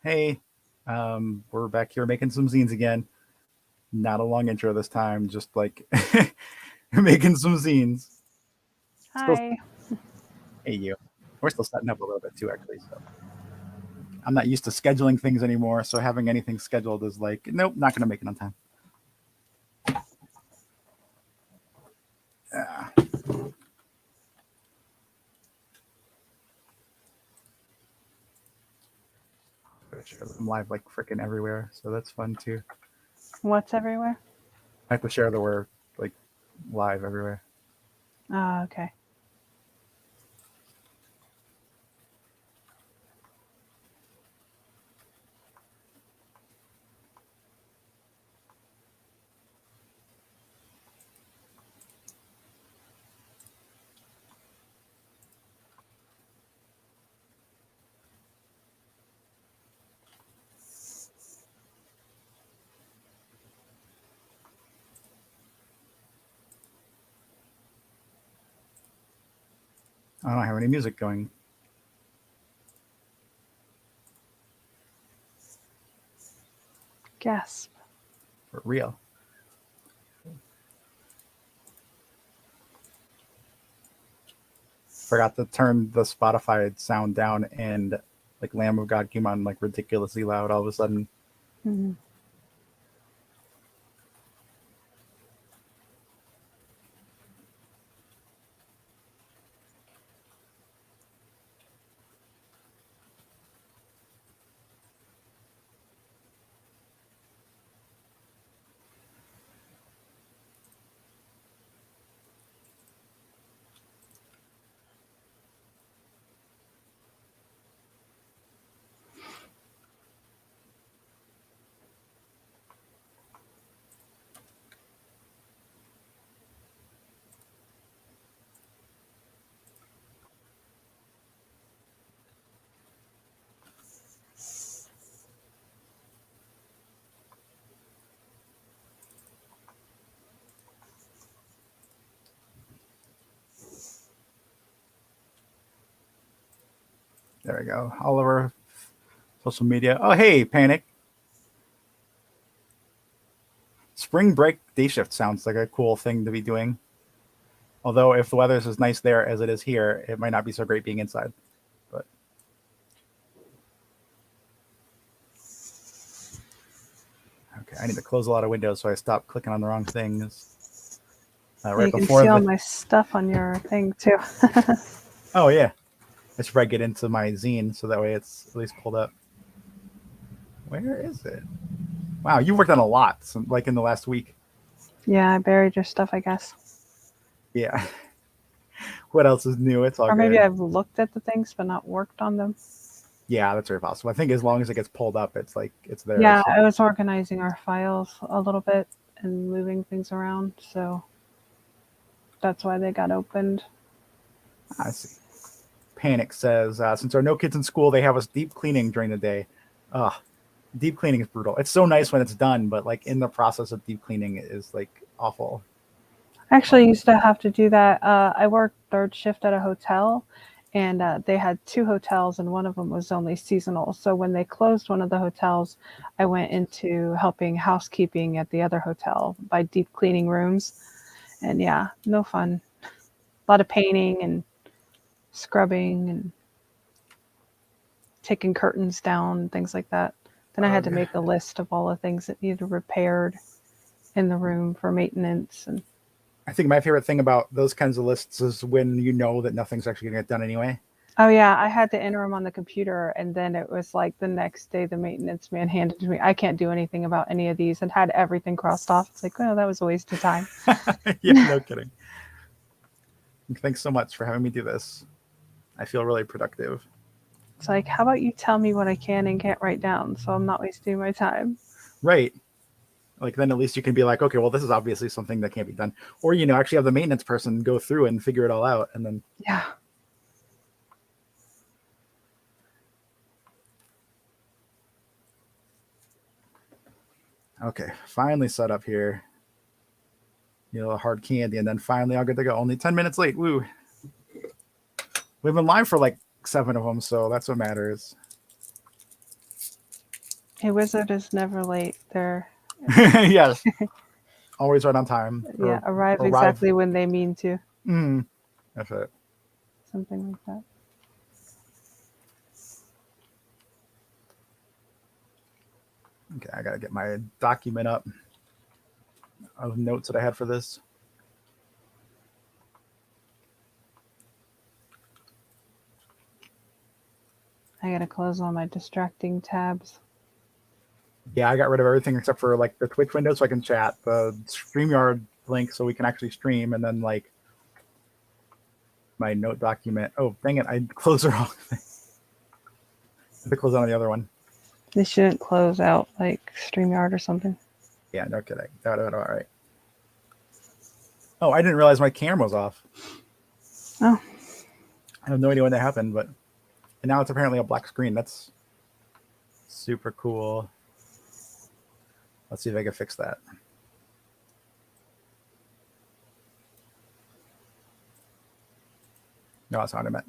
Hey, we're back here making some zines again. Not a long intro this time, just like making some zines. Still, Hi. hey you. We're still setting up a little bit too, actually. So I'm not used to scheduling things anymore. So having anything scheduled is like, nope, not gonna make it on time. Uh, I'm live like freaking everywhere, so that's fun too. What's everywhere? I have to share that we're like live everywhere. Oh, okay. I don't have any music going Gasp. for real. Forgot to turn the Spotify sound down, and like Lamb of God came on like ridiculously loud all of a sudden. Hmm. There we go. All over social media. Oh, hey, Panic. Spring break day shift sounds like a cool thing to be doing. Although, if the weather's as nice there as it is here, it might not be so great being inside. But okay, I need to close a lot of windows so I stop clicking on the wrong things. Right You can before see all the. my stuff on your thing too. Oh, yeah. I should probably get into my zine so that way it's at least pulled up. Where is it? Wow, you worked on a lot, like in the last week. Yeah, I buried your stuff, I guess. Yeah. What else is new? It's all Or maybe good. I've looked at the things but not worked on them. Yeah, that's very possible. I think as long as it gets pulled up, it's like it's there. Yeah, So I was organizing our files a little bit and moving things around, so that's why they got opened. I see. Panic says, since there are no kids in school, they have us deep cleaning during the day. Ugh, deep cleaning is brutal. It's so nice when it's done, but like in the process of deep cleaning is like awful. I actually used to have to do that. I worked third shift at a hotel, and they had two hotels, and one of them was only seasonal. So when they closed one of the hotels, I went into helping housekeeping at the other hotel by deep cleaning rooms. And yeah, no fun. A lot of painting and scrubbing and taking curtains down, things like that. Then I had to Ugh. make a list of all the things that needed repaired in the room for maintenance. And I think my favorite thing about those kinds of lists is when you know that nothing's actually going to get done anyway. oh yeah, I had to enter them on the computer, and then it was like the next day the maintenance man handed to me. I can't do anything about any of these, and had everything crossed off. It's like, oh, that was a waste of time. Yeah, no kidding. Thanks so much for having me do this. I feel really productive. It's like, how about you tell me what I can and can't write down, so I'm not wasting my time. Right. Like then at least you can be like, okay, well, this is obviously something that can't be done. Or, actually have the maintenance person go through and figure it all out. And then Yeah. okay, finally set up here. Hard candy, and then finally I'll get to go. Only 10 minutes late. Woo. We've been live for like 7 of them, so that's what matters. A wizard is never late. They're Yes, always right on time yeah, or arrive arrive. exactly when they mean to. Mm, that's it. Something like that. Okay, I gotta get my document up of notes that I had for this. I gotta close all my distracting tabs. Yeah, I got rid of everything except for like the Twitch window so I can chat, the StreamYard link so we can actually stream, and then like my note document. Oh, dang it! I closed the wrong thing. I have to close on the other one. They shouldn't close out like StreamYard or something. Yeah, no kidding. All right. Oh, I didn't realize my camera was off. Oh, I have no idea when that happened, but and now it's apparently a black screen. That's super cool. Let's see if I can fix that. No, that's not what I meant.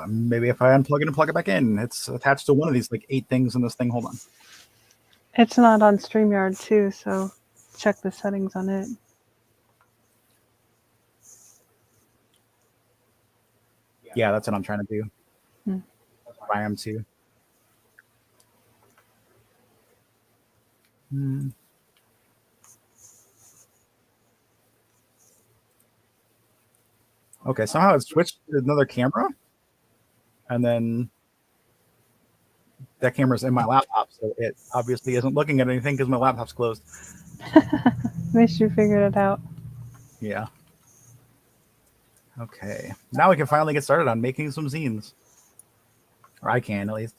Maybe if I unplug it and plug it back in, it's attached to one of these like 8 things in this thing. Hold on. it's not on StreamYard too, so check the settings on it. Yeah, that's what I'm trying to do. Hmm. I am too. Okay, somehow it switched to another camera, and then that camera's in my laptop, so it obviously isn't looking at anything because my laptop's closed. At least you figured it out. Yeah. Okay, now we can finally get started on making some zines, or I can at least.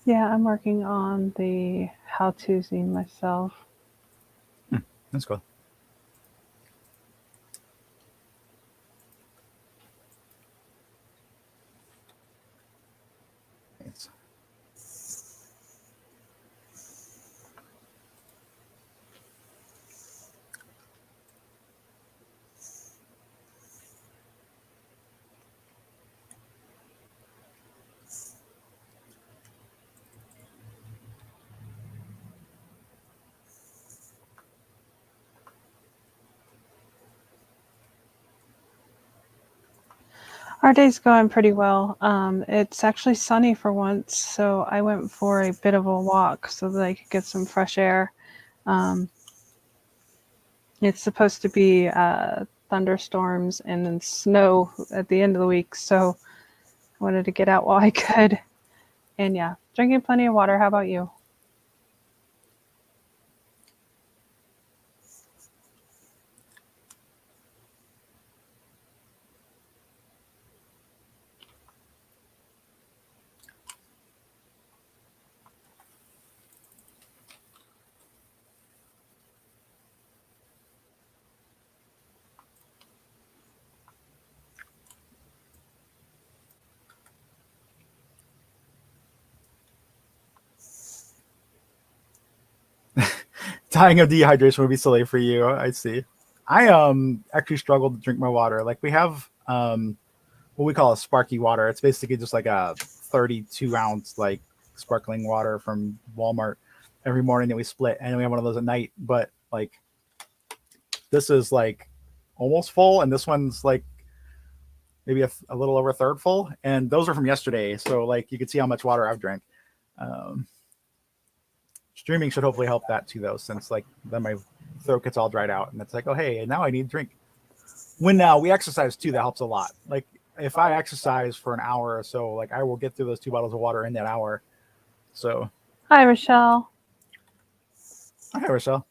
Yeah, I'm working on the how-to zine myself. That's cool. Thanks. Our day's going pretty well. It's actually sunny for once, so I went for a bit of a walk so that I could get some fresh air. Um, it's supposed to be thunderstorms and then snow at the end of the week, so I wanted to get out while I could. And yeah, drinking plenty of water. How about you? Dying of dehydration would be silly for you. I see. I actually struggle to drink my water. Like we have what we call a sparky water. It's basically just like a 32-ounce like sparkling water from Walmart every morning that we split, and we have one of those at night. But like this is like almost full, and this one's like maybe a little over a third full, and those are from yesterday. So like you can see how much water I've drank. Um, Streaming should hopefully help that too, though, since like then my throat gets all dried out, and it's like, oh hey, now I need a drink. When we exercise too, that helps a lot. Like if I exercise for an hour or so, like I will get through those 2 bottles of water in that hour. So, Hi, Rochelle. hi, Rochelle.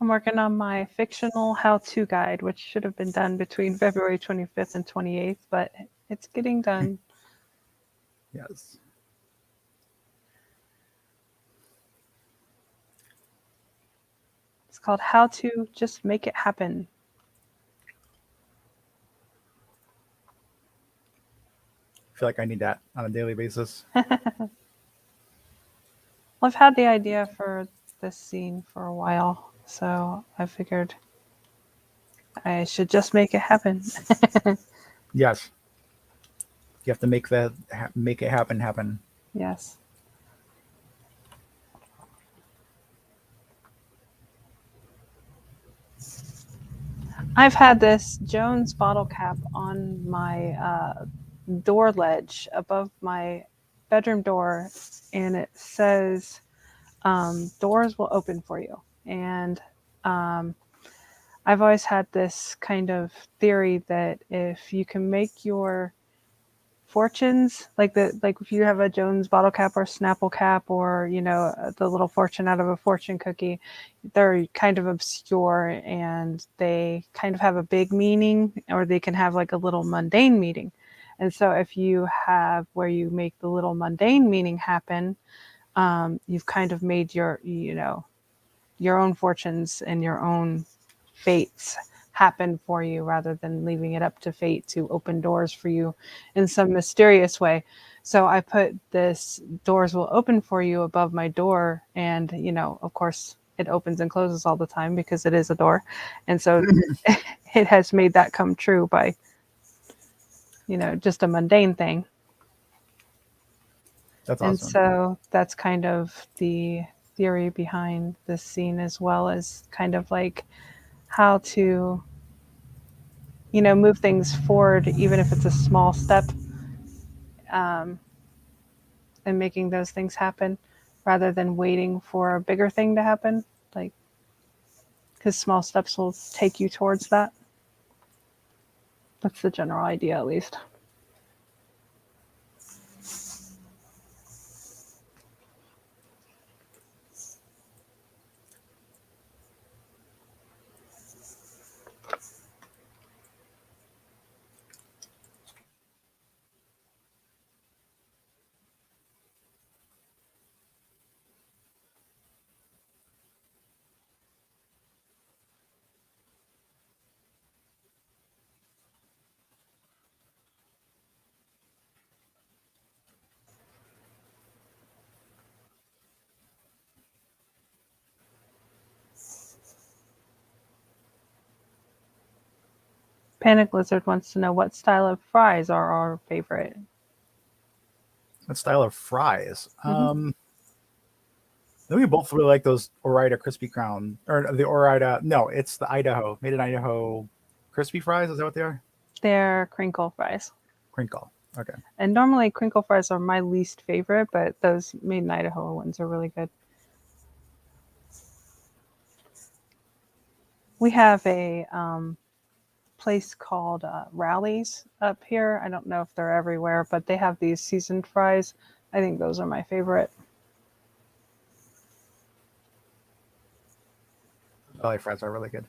I'm working on my fictional how-to guide, which should have been done between February 25th and 28th, but It's getting done. Yes. It's called How to Just Make It Happen. I feel like I need that on a daily basis. Well, I've had the idea for this scene for a while, so I figured I should just make it happen. Yes. You have to make it happen. Yes. I've had this Jones bottle cap on my door ledge above my bedroom door, and it says, doors will open for you. And um, I've always had this kind of theory that if you can make your fortunes like if you have a Jones bottle cap or Snapple cap, or the little fortune out of a fortune cookie, they're kind of obscure and they kind of have a big meaning, or they can have like a little mundane meaning. And so if you have where you make the little mundane meaning happen, you've kind of made your own fortunes and your own fates happen for you, rather than leaving it up to fate to open doors for you in some mysterious way. So I put this doors will open for you above my door, and of course it opens and closes all the time because it is a door. And so it has made that come true by just a mundane thing. That's And awesome. so that's kind of the theory behind this scene, as well as kind of like how to move things forward, even if it's a small step, um, and making those things happen rather than waiting for a bigger thing to happen. Like, because small steps will take you towards that. That's the general idea, at least. Panic Lizard wants to know what style of fries are our favorite. What style of fries? Mm-hmm. I think we both really like those Ore-Ida crispy crown, or the Ore-Ida. No, it's the Idaho, made in Idaho crispy fries. Is that what they are? They're crinkle fries. Crinkle. Okay. And normally crinkle fries are my least favorite, but those made in Idaho ones are really good. We have a place called Rallies up here. I don't know if they're everywhere, but they have these seasoned fries. I think those are my favorite. Valley fries are really good.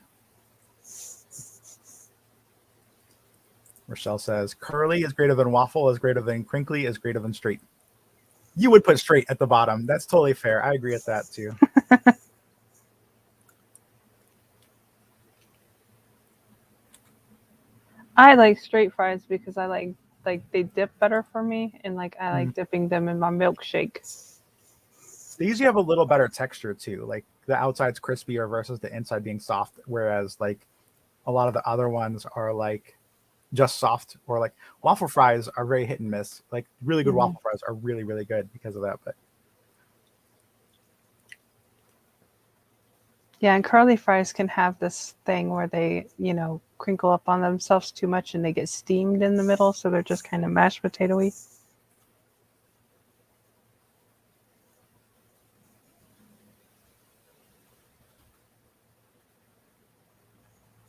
Rochelle says curly is greater than waffle, is greater than crinkly, is greater than straight. You would put straight at the bottom. That's totally fair. I agree with that too. I like straight fries because I like they dip better for me, and like I like Mhm. dipping them in my milkshake. They usually have a little better texture too. Like the outside's crispier versus the inside being soft, whereas like a lot of the other ones are like just soft, or like waffle fries are very hit and miss. Like really good Mm. waffle fries are really, really good because of that. But Yeah, and curly fries can have this thing where they, crinkle up on themselves too much and they get steamed in the middle, so they're just kind of mashed potato-y.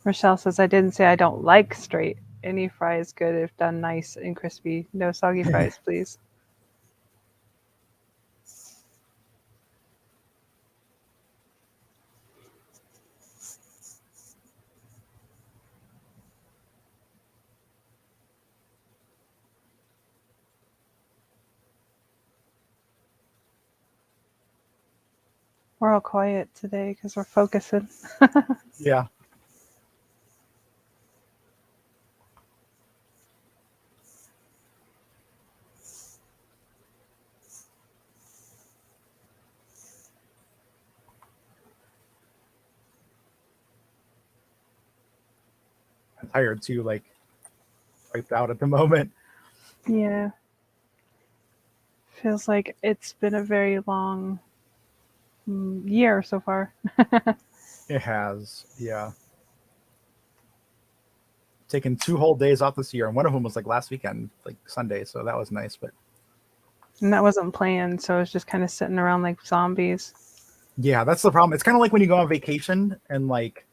Rochelle says, I didn't say I don't like straight. Any fry is good if done nice and crispy. No soggy fries, please. We're all quiet today because we're focusing. Yeah. I'm tired too, like wiped out at the moment. Yeah. Feels like it's been a very long year so far. It has, yeah. Taken 2 whole days off this year, and one of them was like last weekend, like Sunday, so that was nice. But And that wasn't planned, so it was just kind of sitting around like zombies. yeah, that's the problem. It's kind of like when you go on vacation and like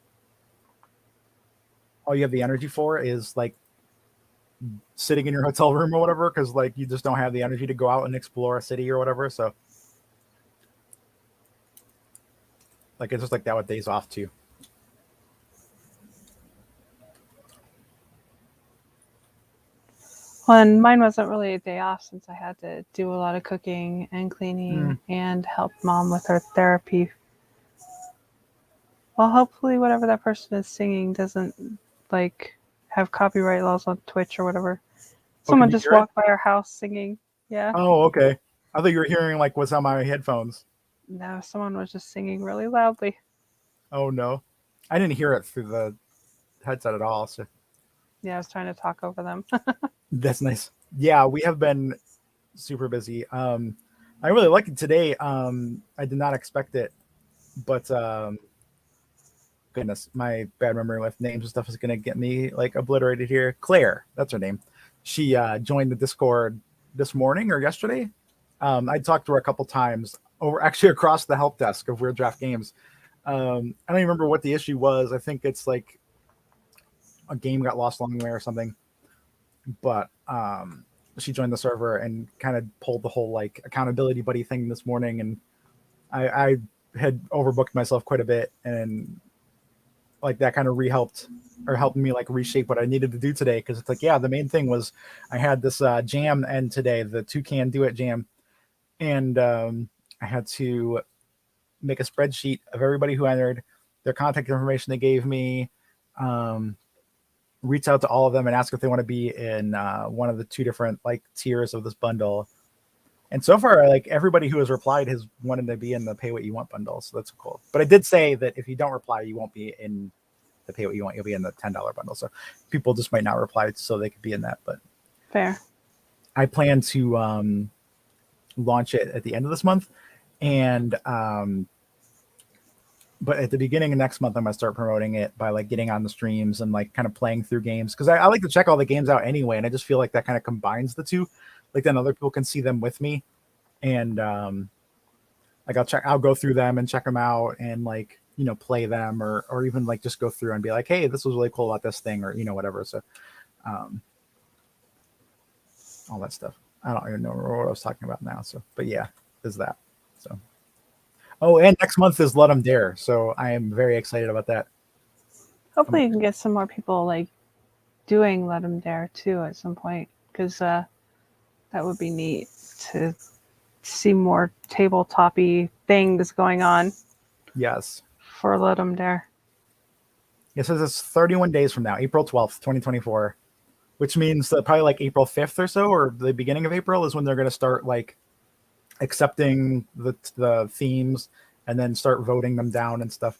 all you have the energy for is like sitting in your hotel room or whatever, because like you just don't have the energy to go out and explore a city or whatever. So like it's just like that with days off too. Well, and mine wasn't really a day off since I had to do a lot of cooking and cleaning and help mom with her therapy. Well, hopefully whatever that person is singing doesn't like have copyright laws on Twitch or whatever. Oh, can Someone you just hear it? walked by our house singing. Yeah. Oh, okay. I thought you were hearing like what's on my headphones. No, someone was just singing really loudly. Oh no, I didn't hear it through the headset at all. So Yeah, I was trying to talk over them. that's nice. Yeah, we have been super busy. I really liked it today. I did not expect it, but goodness, my bad memory with names and stuff is gonna get me like obliterated here. Claire, that's her name. She joined the Discord this morning or yesterday. I talked to her a couple times over actually across the help desk of Weird Draft Games. I don't even remember what the issue was. I think it's like a game got lost along the way or something. But she joined the server and kind of pulled the whole like accountability buddy thing this morning, and I had overbooked myself quite a bit, and like that kind of helped me like reshape what I needed to do today, because it's like, yeah, the main thing was I had this jam end today, the Toucan Do It jam, and I had to make a spreadsheet of everybody who entered, their contact information they gave me, reach out to all of them and ask if they want to be in one of the 2 different like tiers of this bundle. And so far, like everybody who has replied has wanted to be in the pay what you want bundle, so that's cool. But I did say that if you don't reply, you won't be in the pay what you want. You'll be in the $10 bundle. So people just might not reply so they could be in that. But Fair. I plan to launch it at the end of this month, and but at the beginning of next month, I'm gonna start promoting it by like getting on the streams and like kind of playing through games, because I like to check all the games out anyway, and I just feel like that kind of combines the two. Like then other people can see them with me, and like I'll go through them and check them out and like play them, or even like just go through and be like, hey, this was really cool about this thing, or whatever. So all that stuff. I don't even know what I was talking about now. So, but yeah, there's that. So. Oh, and next month is Let 'em Dare, so I am very excited about that. Hopefully you can get some more people like doing Let 'em Dare too at some point, because that would be neat to see more tabletop-y things going on. Yes. For Let 'em Dare. It says it's 31 days from now, April 12th, 2024, which means that probably like April 5th or so, or the beginning of April is when they're going to start like accepting the themes and then start voting them down and stuff.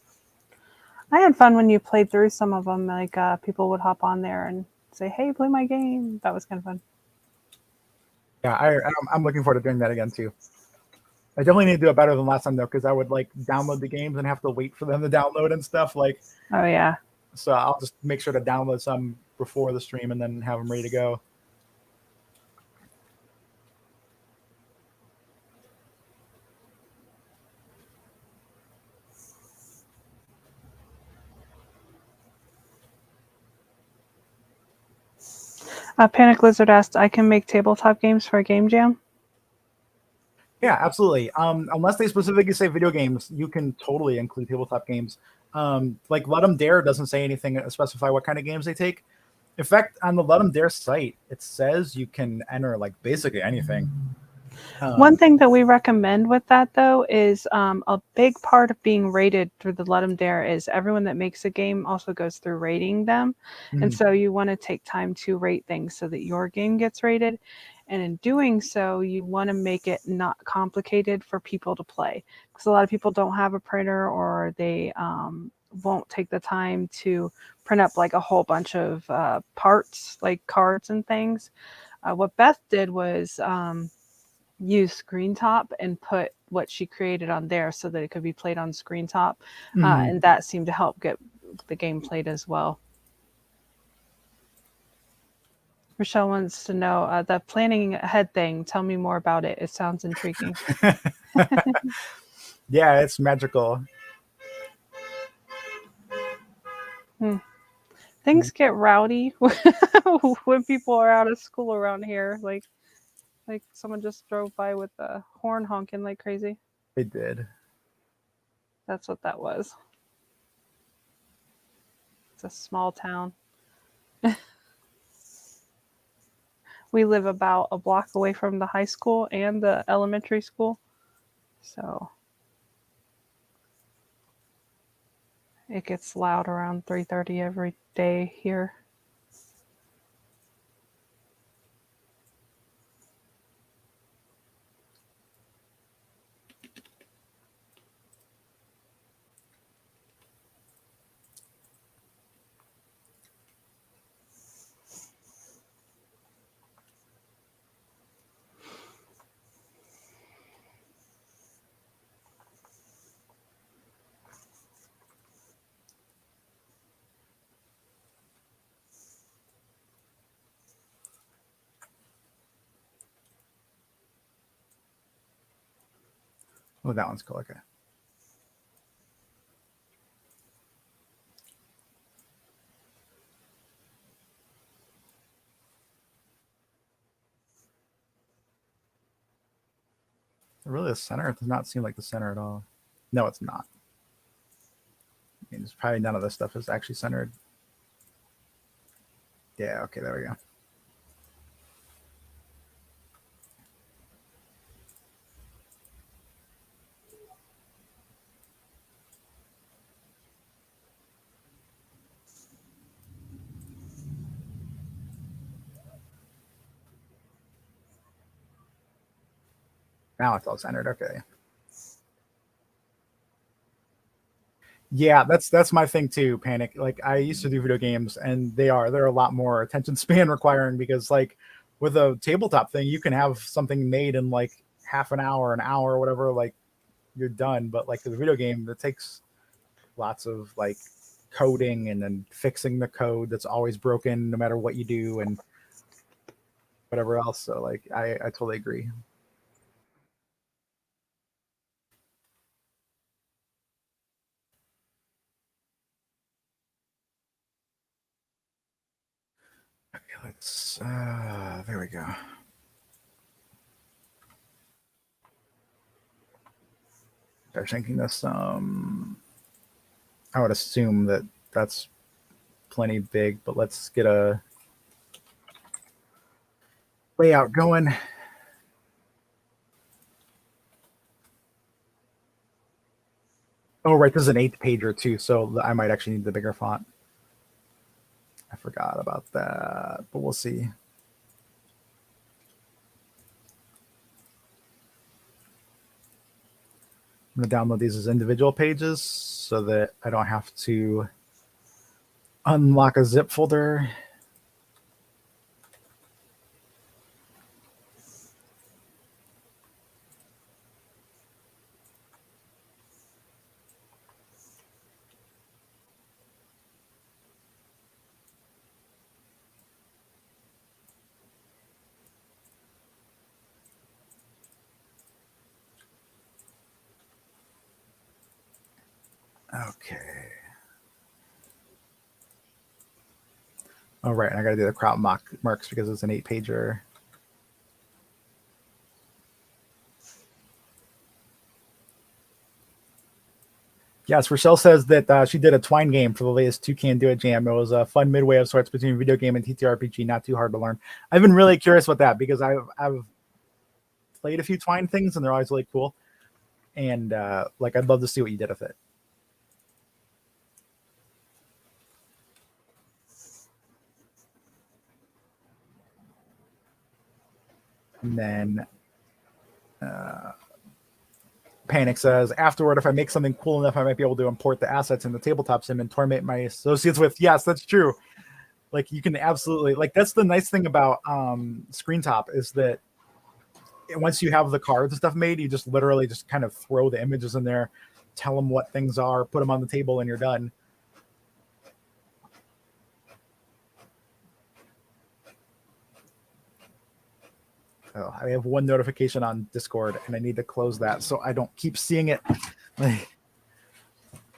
I had fun when you played through some of them. Like people would hop on there and say, "Hey, play my game." That was kind of fun. Yeah, I'm looking forward to doing that again too. I definitely need to do it better than last time though, because I would like download the games and have to wait for them to download and stuff. Like, oh yeah. So I'll just make sure to download some before the stream and then have them ready to go. Panic Lizard asked, "I can make tabletop games for a game jam." Yeah, absolutely. Unless they specifically say video games, you can totally include tabletop games. Like Let 'em Dare doesn't say anything specify what kind of games they take. In fact, on the Let 'em Dare site, it says you can enter like basically anything. One thing that we recommend with that, though, is a big part of being rated through the Let 'em Dare is everyone that makes a game also goes through rating them. And so you want to take time to rate things so that your game gets rated. And in doing so, you want to make it not complicated for people to play. Because a lot of people don't have a printer, or they won't take the time to print up like a whole bunch of parts, like cards and things. What Beth did was use screen top and put what she created on there so that it could be played on screen top. And that seemed to help get the game played as well. Rochelle wants to know the planning ahead thing. Tell me more about it. It sounds intriguing. Yeah, it's magical. Things get rowdy when people are out of school around here. Like someone just drove by with a horn honking like crazy. They did. That's what that was. It's a small town. We live about a block away from the high school and the elementary school. So it gets loud around 3:30 every day here. Oh, that one's cool. Okay. Really, the center? It does not seem like the center at all. No, it's not. I mean, there's probably none of this stuff is actually centered. Yeah, okay, there we go. Now it's all centered. Okay. Yeah, that's my thing too, Panic. Like I used to do video games and they're a lot more attention span requiring because like with a tabletop thing, you can have something made in like half an hour, whatever, like you're done. But like the video game, it takes lots of like coding and then fixing the code that's always broken no matter what you do and whatever else. So like I totally agree. Okay, let's there we go. Start shrinking this. I would assume that that's plenty big, but let's get a layout going. Oh, right, this is an 8-pager too, so I might actually need the bigger font. I forgot about that, but we'll see. I'm going to download these as individual pages so that I don't have to unlock a zip folder. Okay. Oh, right. I got to do the crop marks because it's an 8-pager. Yes, Rochelle says that she did a Twine game for the latest Toucan Do It Jam. It was a fun midway of sorts between video game and TTRPG, not too hard to learn. I've been really curious about that because I've played a few Twine things, and they're always really cool. And like, I'd love to see what you did with it. And then Panic says, afterward, if I make something cool enough, I might be able to import the assets in the tabletop sim and torment my associates with. Yes, that's true. Like, you can absolutely, like, that's the nice thing about Screen Top, is that once you have the cards and stuff made, you just literally just kind of throw the images in there, tell them what things are, put them on the table, and you're done. Oh, I have one notification on Discord, and I need to close that so I don't keep seeing it. Like,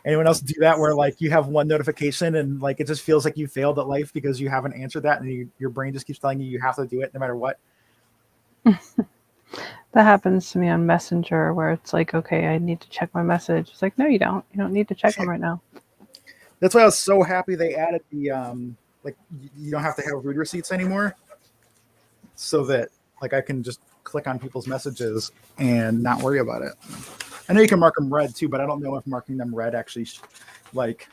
anyone else do that, where like you have one notification and like it just feels like you failed at life because you haven't answered that, and your brain just keeps telling you have to do it no matter what? That happens to me on Messenger, where it's like, okay, I need to check my message. It's like, no, you don't. You don't need to check them right now. That's why I was so happy they added the like, you don't have to have read receipts anymore, so that like I can just click on people's messages and not worry about it. I know you can mark them red too, but I don't know if marking them red actually like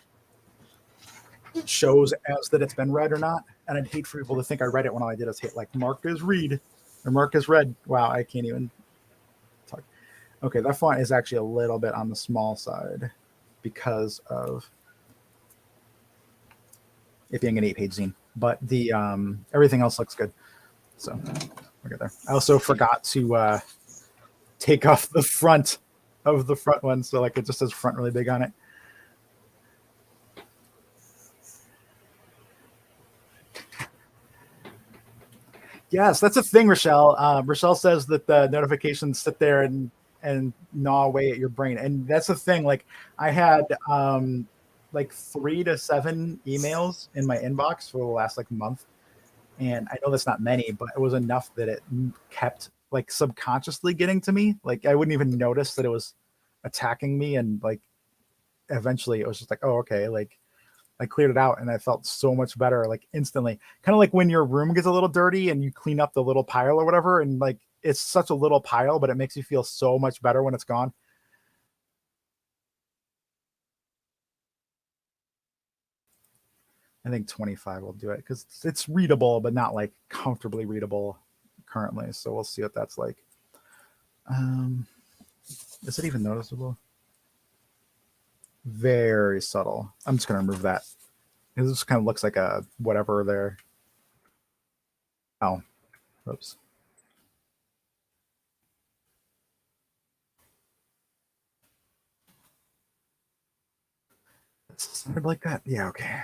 shows as that it's been read or not. And I'd hate for people to think I read it when all I did is hit like mark as read or mark as read. Wow, I can't even talk. Okay, that font is actually a little bit on the small side because of it being an 8-page zine, but the everything else looks good. So we'll get there. I also forgot to take off the front of the front one, so like it just says front really big on it. Yes, that's a thing, Rochelle. Rochelle says that the notifications sit there and gnaw away at your brain, and that's the thing. Like, I had like 3 to 7 emails in my inbox for the last like month, and I know that's not many, but it was enough that it kept like subconsciously getting to me. Like, I wouldn't even notice that it was attacking me, and like eventually it was just like, oh, okay, like I cleared it out and I felt so much better, like instantly. Kind of like when your room gets a little dirty and you clean up the little pile or whatever, and like it's such a little pile, but it makes you feel so much better when it's gone. I think 25 will do it because it's readable, but not like comfortably readable currently. So we'll see what that's like. Is it even noticeable? Very subtle. I'm just gonna remove that. It just kind of looks like a whatever there. Oh, oops. It's something like that. Yeah, okay.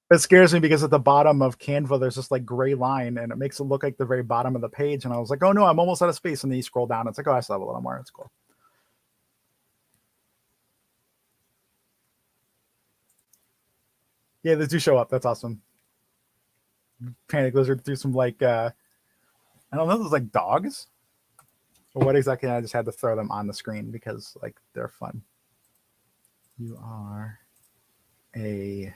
It scares me because at the bottom of Canva, there's this like gray line and it makes it look like the very bottom of the page. And I was like, oh no, I'm almost out of space. And then you scroll down. It's like, oh, I still have a little more. It's cool. Yeah, they do show up. That's awesome. Panic Lizard threw some like, I don't know, those like dogs or what exactly. I just had to throw them on the screen because like they're fun. You are a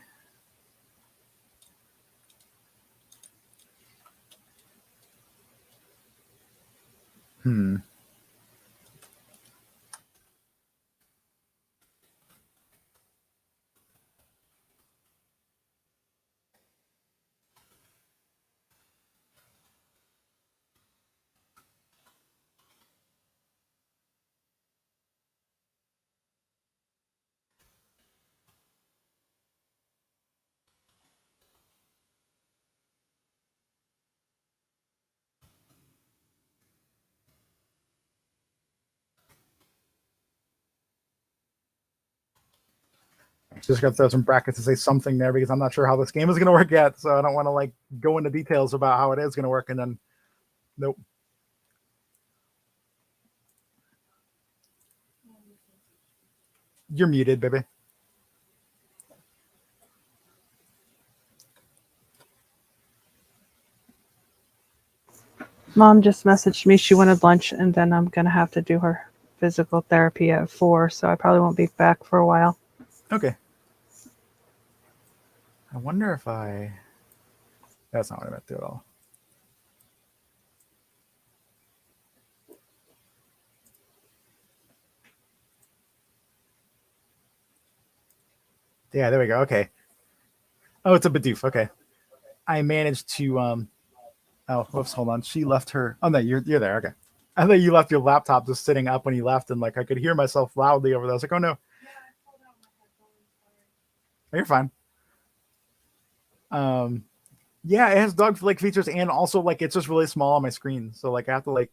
hmm. Just gonna throw some brackets to say something there because I'm not sure how this game is gonna work yet, so I don't want to like go into details about how it is gonna work and then nope. You're muted, baby. Mom just messaged me she wanted lunch, and then I'm gonna have to do her physical therapy at 4, so I probably won't be back for a while. Okay. I wonder if that's not what I meant to at all. Yeah, there we go. Okay. Oh, it's a Bidoof. Okay. I managed to oh, whoops, hold on. She left her. Oh no, you're there. Okay. I thought you left your laptop just sitting up when you left, and like I could hear myself loudly over there. I was like, oh no. Oh, you're fine. Yeah, it has dog like features, and also like it's just really small on my screen. So like I have to like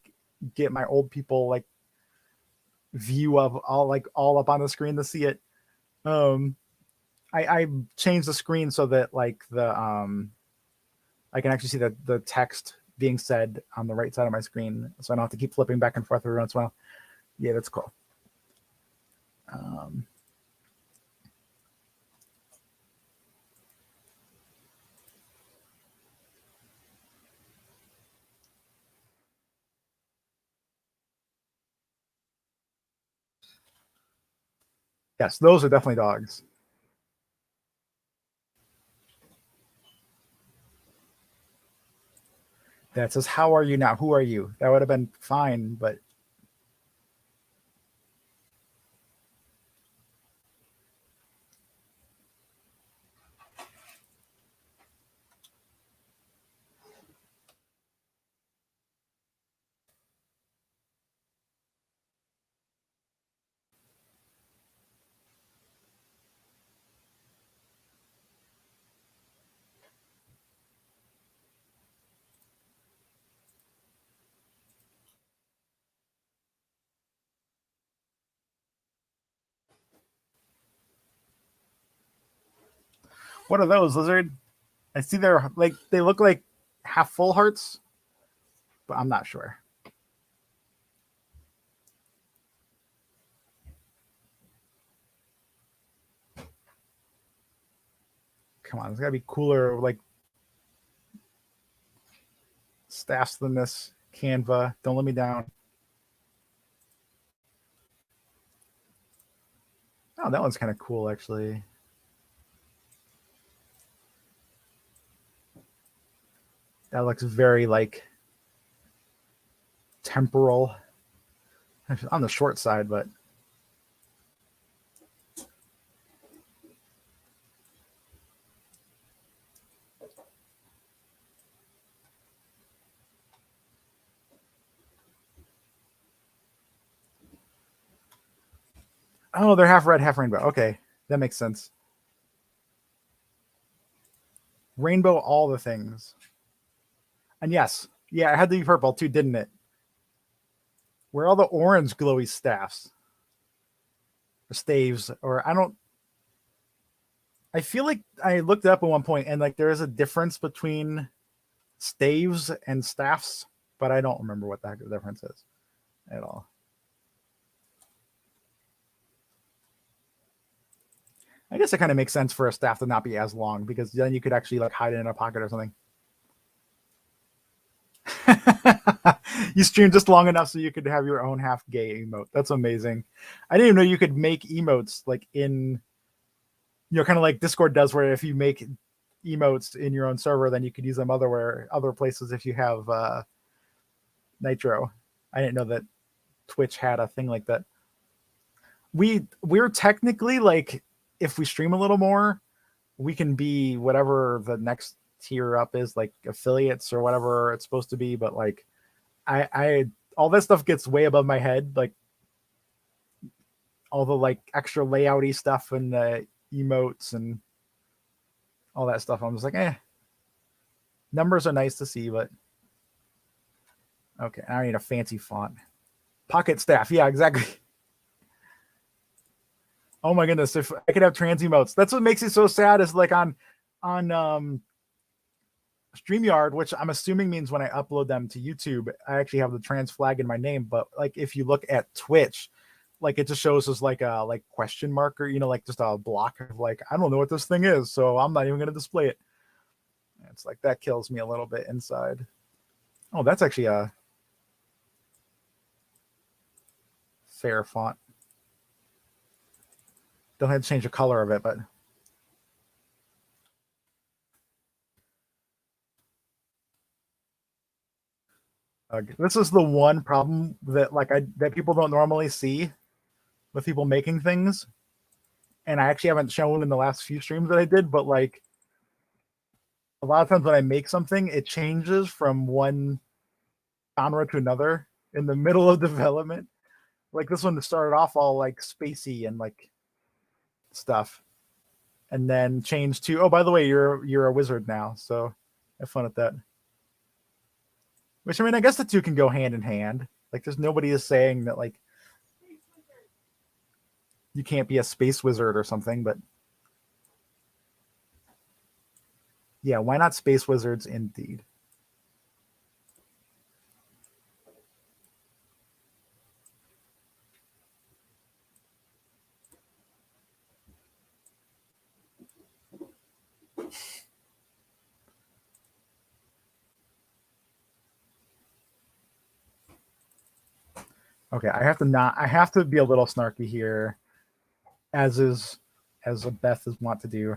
get my old people like view of all up on the screen to see it. I changed the screen so that like the I can actually see the text being said on the right side of my screen, so I don't have to keep flipping back and forth every once in a while. Yeah, that's cool. Yes, those are definitely dogs. That says, "How are you now? Who are you?" That would have been fine, but what are those, Lizard? I see they're like they look like half full hearts, but I'm not sure. Come on, it's gotta be cooler like staffs than this. Canva, don't let me down. Oh, that one's kind of cool actually. That looks very like temporal on the short side, but oh, they're half red, half rainbow. Okay, that makes sense. Rainbow, all the things. And yes, yeah, it had to be purple too, didn't it? Where are all the orange glowy staffs? Or staves, or I don't. I feel like I looked it up at one point and like there is a difference between staves and staffs, but I don't remember what the heck the difference is at all. I guess it kind of makes sense for a staff to not be as long because then you could actually like hide it in a pocket or something. You stream just long enough so you could have your own half gay emote. That's amazing. I didn't even know you could make emotes like in, kind of like Discord does, where if you make emotes in your own server, then you could use them other places if you have Nitro. I didn't know that Twitch had a thing like that. We're technically like, if we stream a little more, we can be whatever the next tier up is, like affiliates or whatever it's supposed to be. But like, I all that stuff gets way above my head. Like all the like extra layouty stuff and the emotes and all that stuff. I'm just like, numbers are nice to see, but okay. I need a fancy font. Pocket staff. Yeah, exactly. Oh my goodness, if I could have trans emotes. That's what makes it so sad is like on StreamYard, which I'm assuming means when I upload them to YouTube, I actually have the trans flag in my name. But like if you look at Twitch, like it just shows as like a like question mark or like just a block of like I don't know what this thing is, so I'm not even gonna display it. It's like that kills me a little bit inside. Oh, that's actually a fair font. Don't have to change the color of it, but this is the one problem that that people don't normally see with people making things, and I actually haven't shown in the last few streams that I did, but like a lot of times when I make something, it changes from one genre to another in the middle of development. Like this one started off all like spacey and like stuff, and then changed to, oh, by the way, you're a wizard now, so have fun at that. Which I mean, I guess the two can go hand in hand. Like there's nobody is saying that like you can't be a space wizard or something, but yeah, why not space wizards indeed? Okay, I have to be a little snarky here, as Beth is want to do.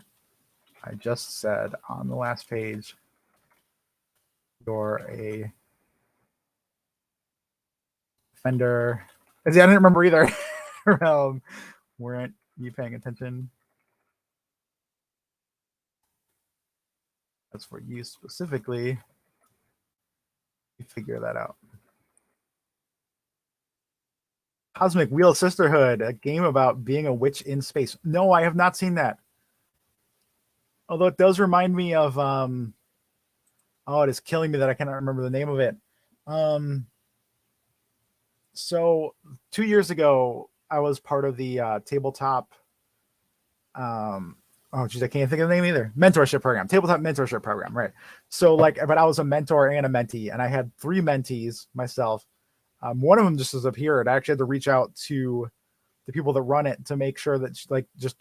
I just said on the last page, you're a offender. I didn't remember either. Weren't you paying attention? That's for you specifically. You figure that out. Cosmic Wheel Sisterhood, a game about being a witch in space. No, I have not seen that. Although it does remind me of oh, it is killing me that I cannot remember the name of it. So 2 years ago, I was part of the tabletop oh geez, I can't think of the name either. Mentorship program, tabletop mentorship program, right? So like, but I was a mentor and a mentee, and I had 3 mentees myself. One of them just disappeared. I actually had to reach out to the people that run it to make sure that she, like, just,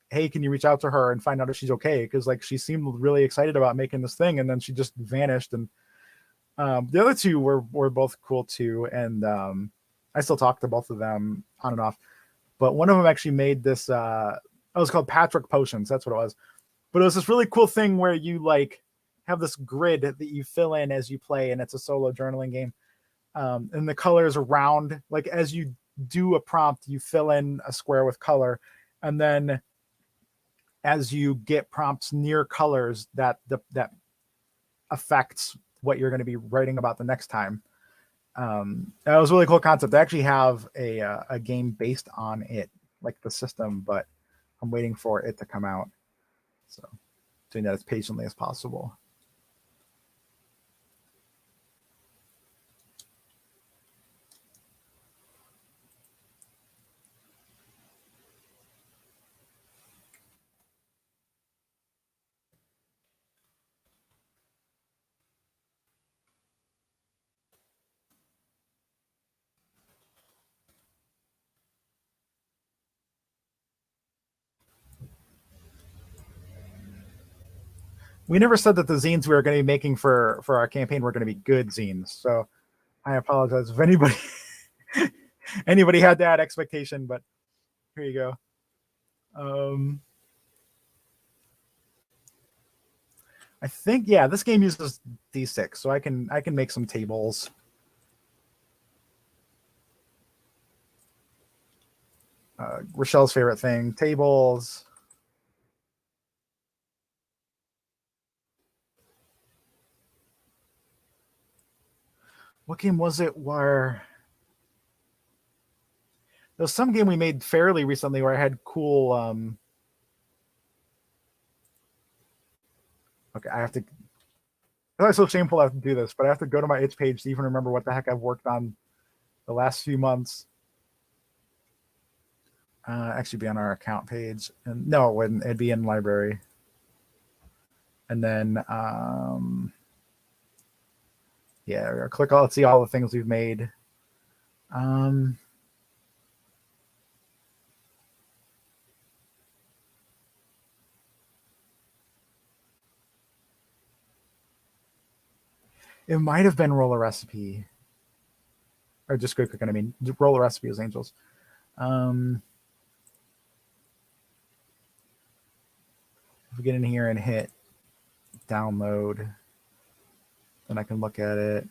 hey, can you reach out to her and find out if she's okay? Because like she seemed really excited about making this thing, and then she just vanished. And the other 2 were both cool too, and I still talk to both of them on and off. But one of them actually made this. It was called Patrick Potions. That's what it was. But it was this really cool thing where you like have this grid that you fill in as you play, and it's a solo journaling game. And the colors around, like as you do a prompt, you fill in a square with color, and then as you get prompts near colors, that affects what you're going to be writing about the next time. That was a really cool concept. I actually have a game based on it, like the system, but I'm waiting for it to come out. So doing that as patiently as possible. We never said that the zines we were going to be making for our campaign were going to be good zines. So I apologize if anybody had that expectation, but here you go. I think, yeah, this game uses D6, so I can make some tables. Rochelle's favorite thing, tables. What game was it where there was some game we made fairly recently where I had cool okay, I have to, it's so shameful I have to do this, but I have to go to my itch page to even remember what the heck I've worked on the last few months. Actually be on our account page. And no, it wouldn't. It'd be in library. And then yeah, click all. Let's see all the things we've made. It might have been roll a recipe. Or just good cooking. I mean, roll a recipe as angels. If we get in here and hit download, then I can look at it.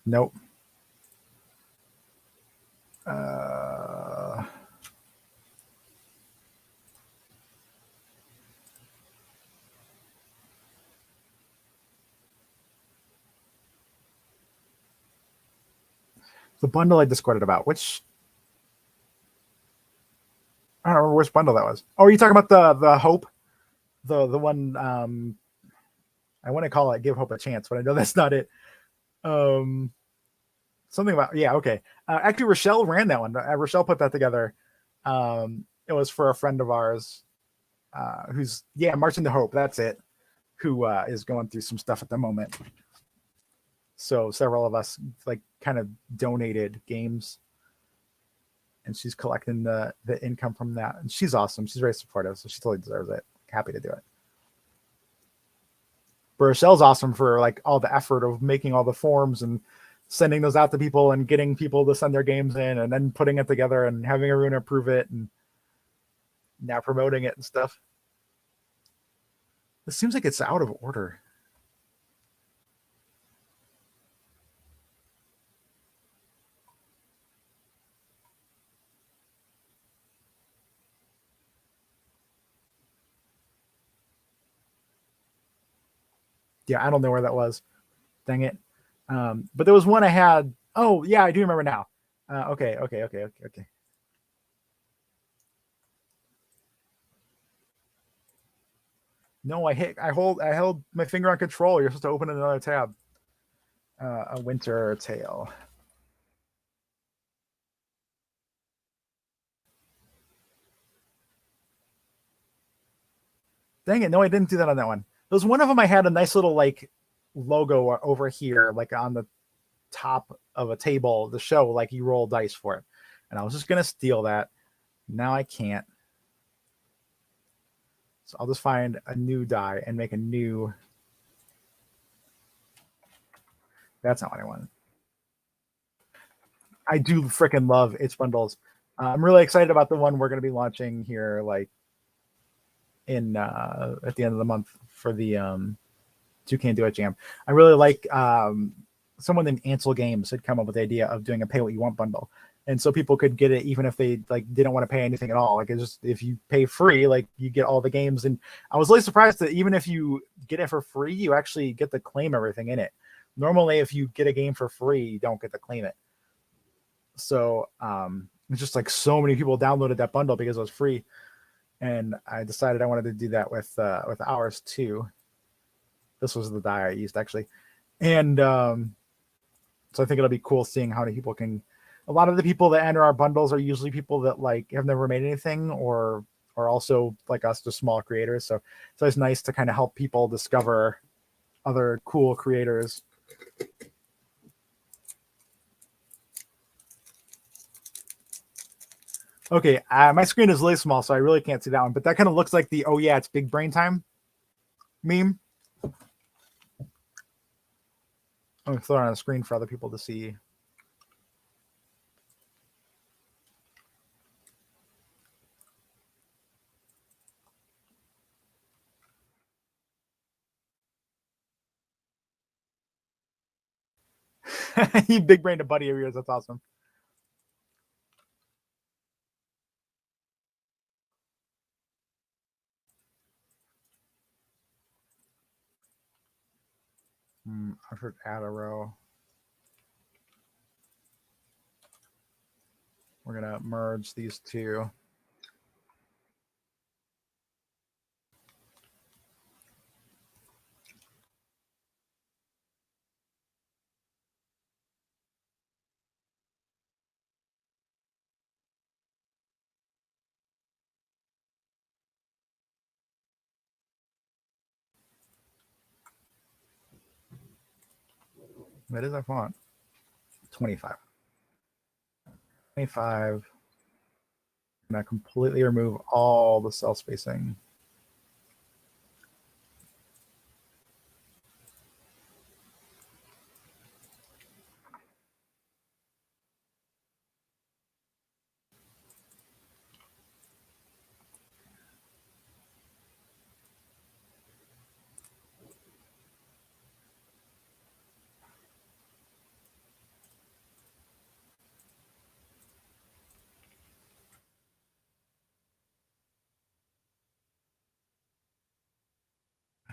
Nope. The bundle I discorded about, which I don't remember which bundle that was. Oh, are you talking about the Hope? The one I want to call it Give Hope a Chance, but I know that's not it. Something about, yeah, okay. Actually, Rochelle ran that one. Rochelle put that together. It was for a friend of ours who's, Marching to Hope. That's it. Who is going through some stuff at the moment. So several of us like kind of donated games, and she's collecting the income from that. And she's awesome. She's very supportive, so she totally deserves it. Happy to do it. But Rochelle's awesome for like all the effort of making all the forms and sending those out to people and getting people to send their games in and then putting it together and having everyone approve it and now promoting it and stuff. It seems like it's out of order. Yeah, I don't know where that was. Dang it. But there was one I had. Oh, yeah, I do remember now. Okay. No, I held my finger on control. You're supposed to open another tab. A Winter Tale. Dang it. No, I didn't do that on that one. There was one of them I had a nice little like logo over here, like on the top of a table to show like you roll dice for it. And I was just going to steal that. Now I can't. So I'll just find a new die and make a new. That's not what I wanted. I do freaking love itch bundles. I'm really excited about the one we're going to be launching here, like in at the end of the month for the Two Can Do It Jam. I really like someone named Ansel Games had come up with the idea of doing a pay what you want bundle, and so people could get it even if they like didn't want to pay anything at all. Like it's just if you pay free, like you get all the games. And I was really surprised that even if you get it for free, you actually get to claim everything in it. Normally, if you get a game for free, you don't get to claim it. So it's just like so many people downloaded that bundle because it was free, and I decided I wanted to do that with ours too. This was the die I used actually, and so I think it'll be cool seeing how many people can. A lot of the people that enter our bundles are usually people that like have never made anything or are also like us, just small creators. So it's nice to kind of help people discover other cool creators. Okay, my screen is really small, so I really can't see that one. But that kind of looks like the "oh yeah, it's big brain time" meme. I'm gonna throw it on the screen for other people to see. He big brained a buddy of yours. That's awesome. I should add a row. We're gonna merge these two. That is our font. 25. 25. I'm going to completely remove all the cell spacing.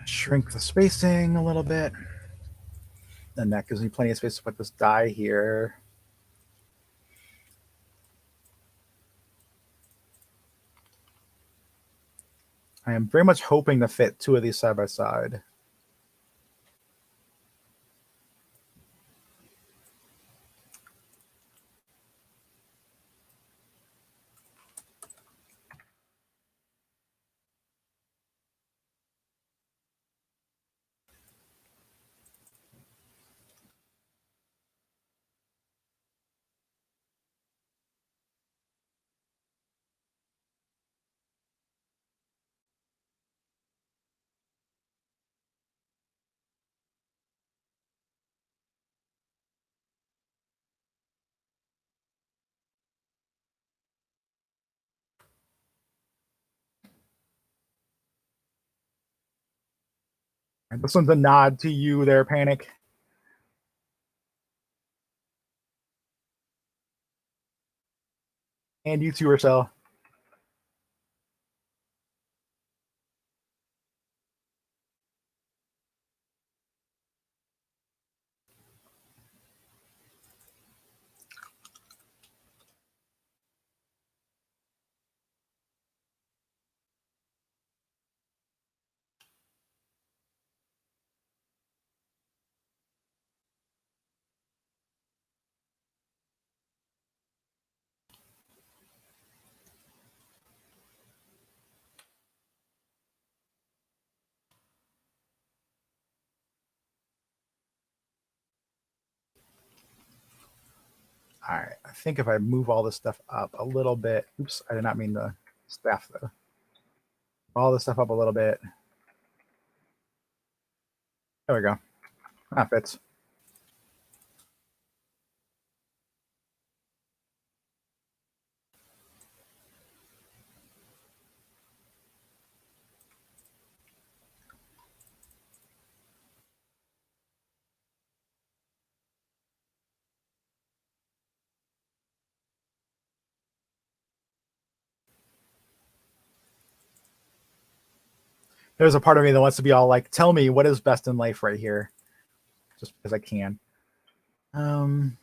Shrink the spacing a little bit. And that gives me plenty of space to put this die here. I am very much hoping to fit two of these side by side. And this one's a nod to you there, Panic. And you too, Rochelle. All right, I think if I move all this stuff up a little bit, oops, I did not mean the staff though. All this stuff up a little bit. There we go. That fits. There's a part of me that wants to be all like, tell me what is best in life right here, just because I can. I'm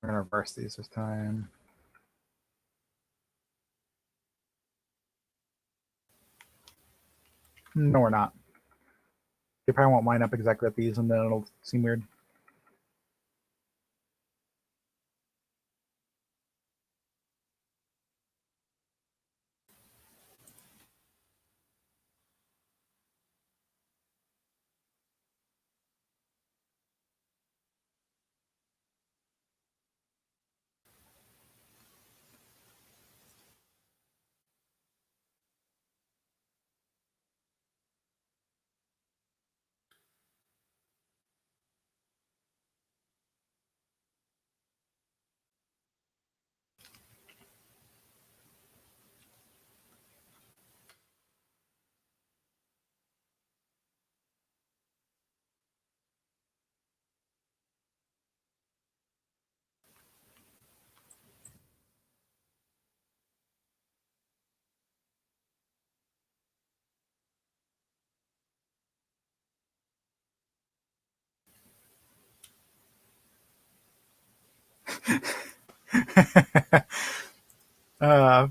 gonna reverse these this time. No, we're not. They probably won't line up exactly with these, and then it'll seem weird. uh,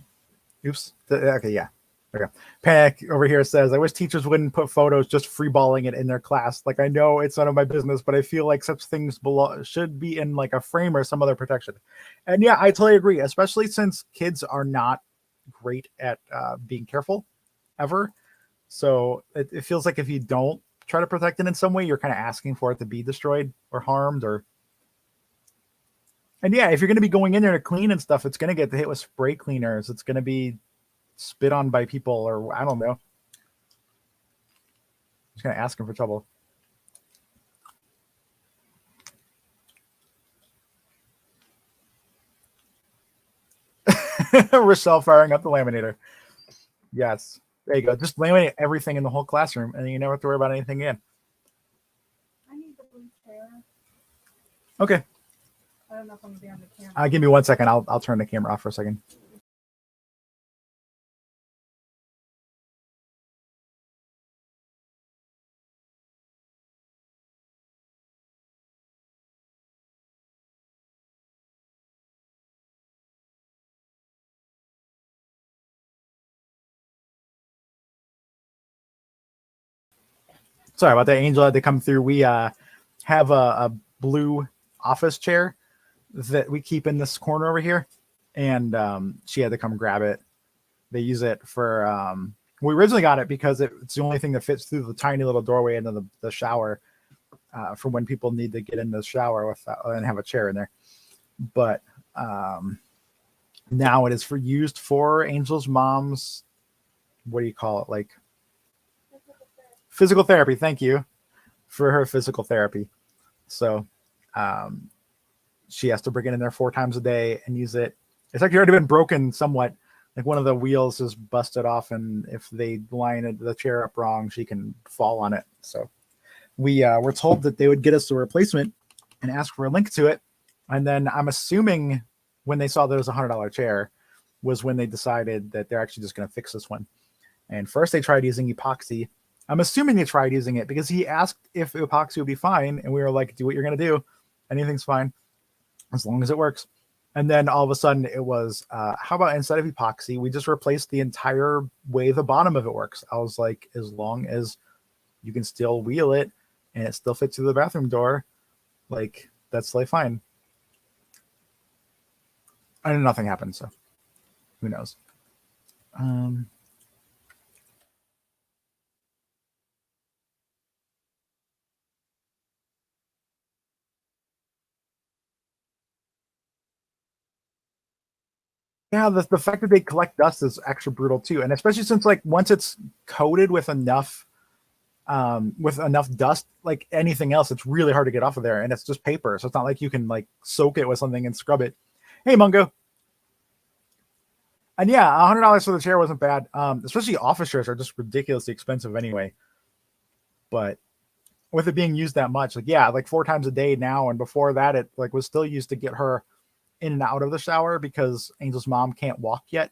oops. Okay, yeah. Okay. Panic over here says, I wish teachers wouldn't put photos just freeballing it in their class. Like, I know it's none of my business, but I feel like such things should be in like a frame or some other protection. And yeah, I totally agree, especially since kids are not great at being careful ever. So it feels like if you don't try to protect it in some way, you're kind of asking for it to be destroyed or harmed. And yeah, if you're going to be going in there to clean and stuff, it's going to get hit with spray cleaners. It's going to be spit on by people, or I don't know. Just going to ask them for trouble. Rochelle firing up the laminator. Yes. There you go. Just laminate everything in the whole classroom, and you never have to worry about anything again. I need the blue chair. Okay. I don't know if I'm going to be on the camera. Give me 1 second. I'll turn the camera off for a second. Sorry about that. Angel had to come through. We have a blue office chair that we keep in this corner over here, and she had to come grab it. They use it for we originally got it because it's the only thing that fits through the tiny little doorway into the shower for when people need to get in the shower and have a chair in there. But now it is used for Angel's mom's, what do you call it, like physical therapy. Thank you. For her physical therapy. So she has to bring it in there 4 times a day and use it. It's actually already been broken somewhat. Like one of the wheels is busted off, and if they line the chair up wrong, she can fall on it. So we were told that they would get us a replacement and ask for a link to it. And then I'm assuming when they saw that it was $100 chair was when they decided that they're actually just going to fix this one. And first they tried using epoxy. I'm assuming they tried using it because he asked if epoxy would be fine. And we were like, do what you're going to do. Anything's fine as long as it works. And then all of a sudden it was, how about instead of epoxy, we just replaced the entire way the bottom of it works. I was like, as long as you can still wheel it and it still fits through the bathroom door, like that's like fine. And nothing happened. So who knows? Yeah, the fact that they collect dust is extra brutal too, and especially since like once it's coated with enough dust, like anything else, it's really hard to get off of there, and it's just paper, so it's not like you can like soak it with something and scrub it. Hey, Mungo. And yeah, $100 for the chair wasn't bad. Especially office chairs are just ridiculously expensive anyway. But with it being used that much, like yeah, like 4 times a day now, and before that, it like was still used to get her in and out of the shower because Angel's mom can't walk yet,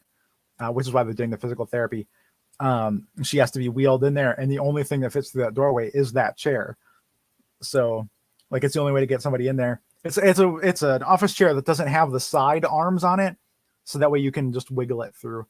which is why they're doing the physical therapy. She has to be wheeled in there, and the only thing that fits through that doorway is that chair. So, like, it's the only way to get somebody in there. It's an office chair that doesn't have the side arms on it, so that way you can just wiggle it through.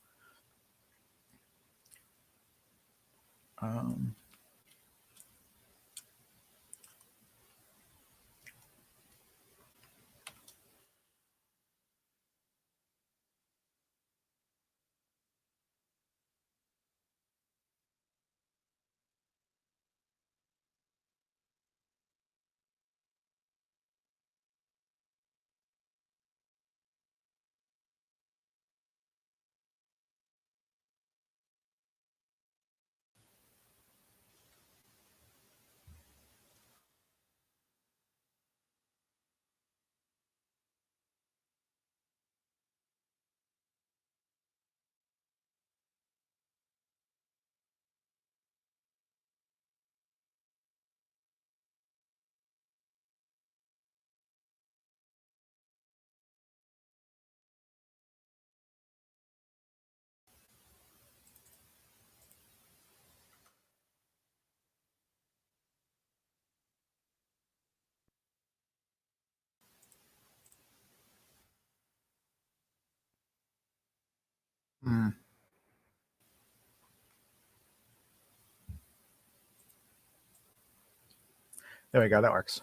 There we go. That works.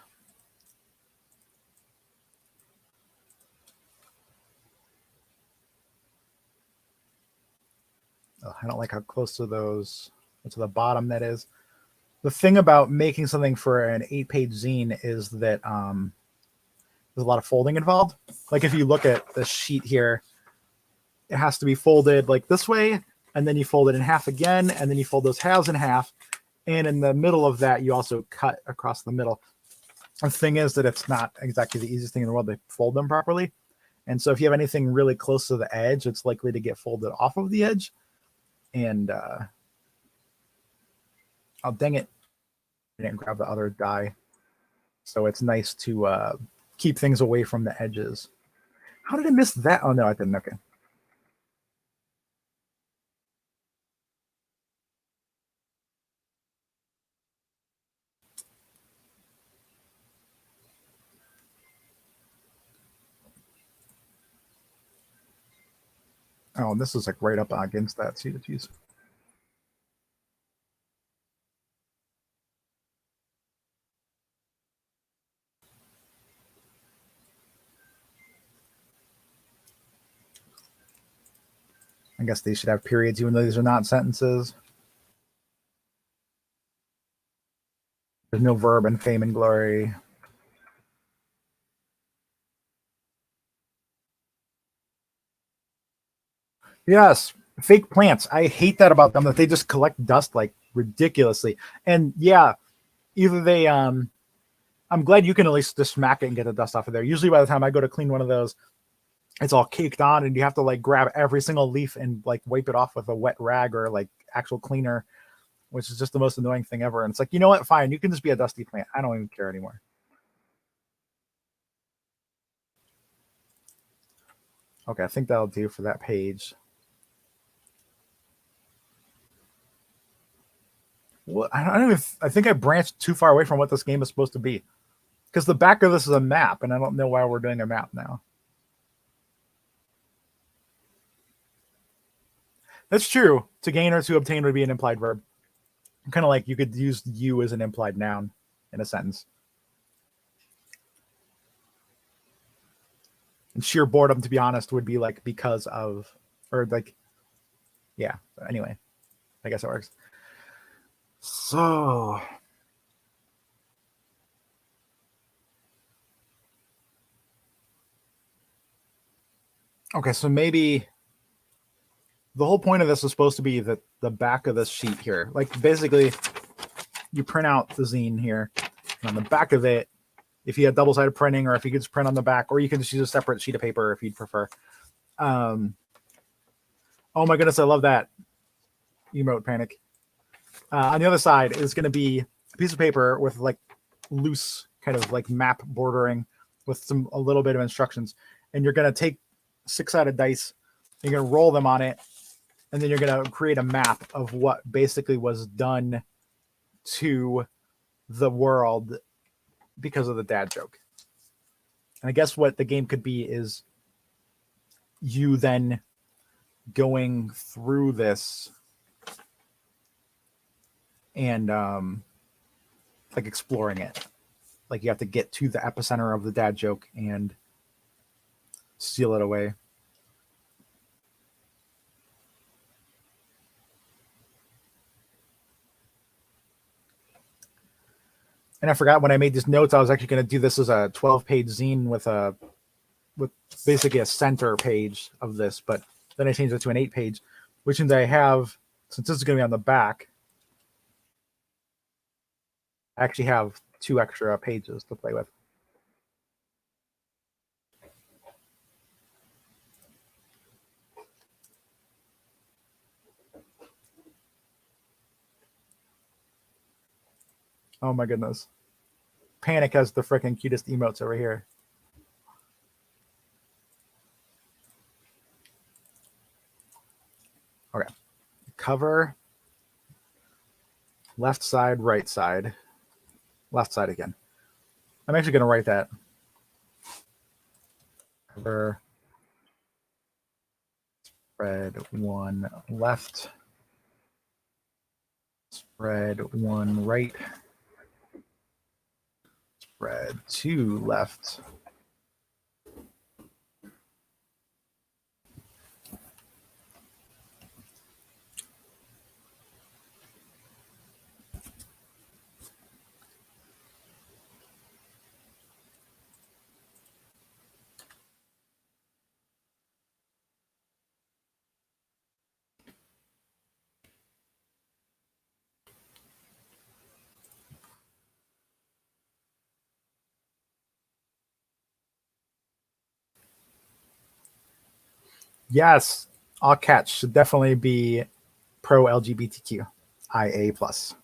Oh, I don't like how close to those, to the bottom that is. The thing about making something for an 8-page zine is that there's a lot of folding involved. Like if you look at the sheet here, it has to be folded like this way, and then you fold it in half again, and then you fold those halves in half. And in the middle of that, you also cut across the middle. The thing is that it's not exactly the easiest thing in the world to fold them properly. And so if you have anything really close to the edge, it's likely to get folded off of the edge. And oh, dang it. I didn't grab the other die. So it's nice to keep things away from the edges. How did I miss that? Oh, no, I didn't. Okay. Oh, this is like right up against that. See, geez. I guess they should have periods, even though these are not sentences. There's no verb in fame and glory. Yes, fake plants. I hate that about them, that they just collect dust like ridiculously. And yeah, either they I'm glad you can at least just smack it and get the dust off of there. Usually by the time I go to clean one of those, it's all caked on and you have to like grab every single leaf and like wipe it off with a wet rag or like actual cleaner, which is just the most annoying thing ever. And it's like, you know what? Fine, you can just be a dusty plant. I don't even care anymore. Okay, I think that'll do for that page. Well, I don't even. I think I branched too far away from what this game is supposed to be, because the back of this is a map, and I don't know why we're doing a map now. That's true. To gain or to obtain would be an implied verb. Kind of like you could use you as an implied noun in a sentence. And sheer boredom, to be honest, would be like because of, or like, yeah. Anyway, I guess it works. So, okay, so maybe the whole point of this is supposed to be that the back of this sheet here, like basically you print out the zine here, and on the back of it, if you had double-sided printing, or if you could just print on the back, or you can just use a separate sheet of paper if you'd prefer. Oh my goodness, I love that emote, Panic. On the other side is going to be a piece of paper with like loose kind of like map bordering with a little bit of instructions. And you're going to take 6-sided dice, you're going to roll them on it, and then you're going to create a map of what basically was done to the world because of the dad joke. And I guess what the game could be is you then going through this and like exploring it. Like you have to get to the epicenter of the dad joke and seal it away. And I forgot when I made these notes, I was actually going to do this as a 12-page zine with basically a center page of this, but then I changed it to an 8-page, which means I have, since this is going to be on the back, I actually have 2 extra pages to play with. Oh my goodness. Panic has the freaking cutest emotes over here. Okay. Cover, left side, right side, left side again. I'm actually going to write that. Cover, spread 1 left, spread 1 right. red, 2 left. Yes, all cats should definitely be pro LGBTQ, IA plus.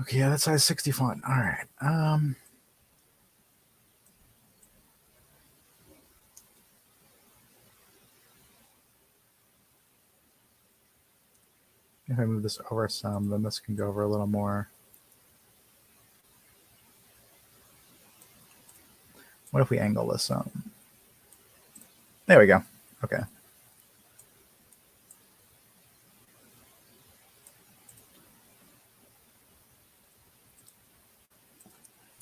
Okay, yeah, that's size 60 font. All right. If I move this over some, then this can go over a little more. What if we angle this some? There we go. Okay.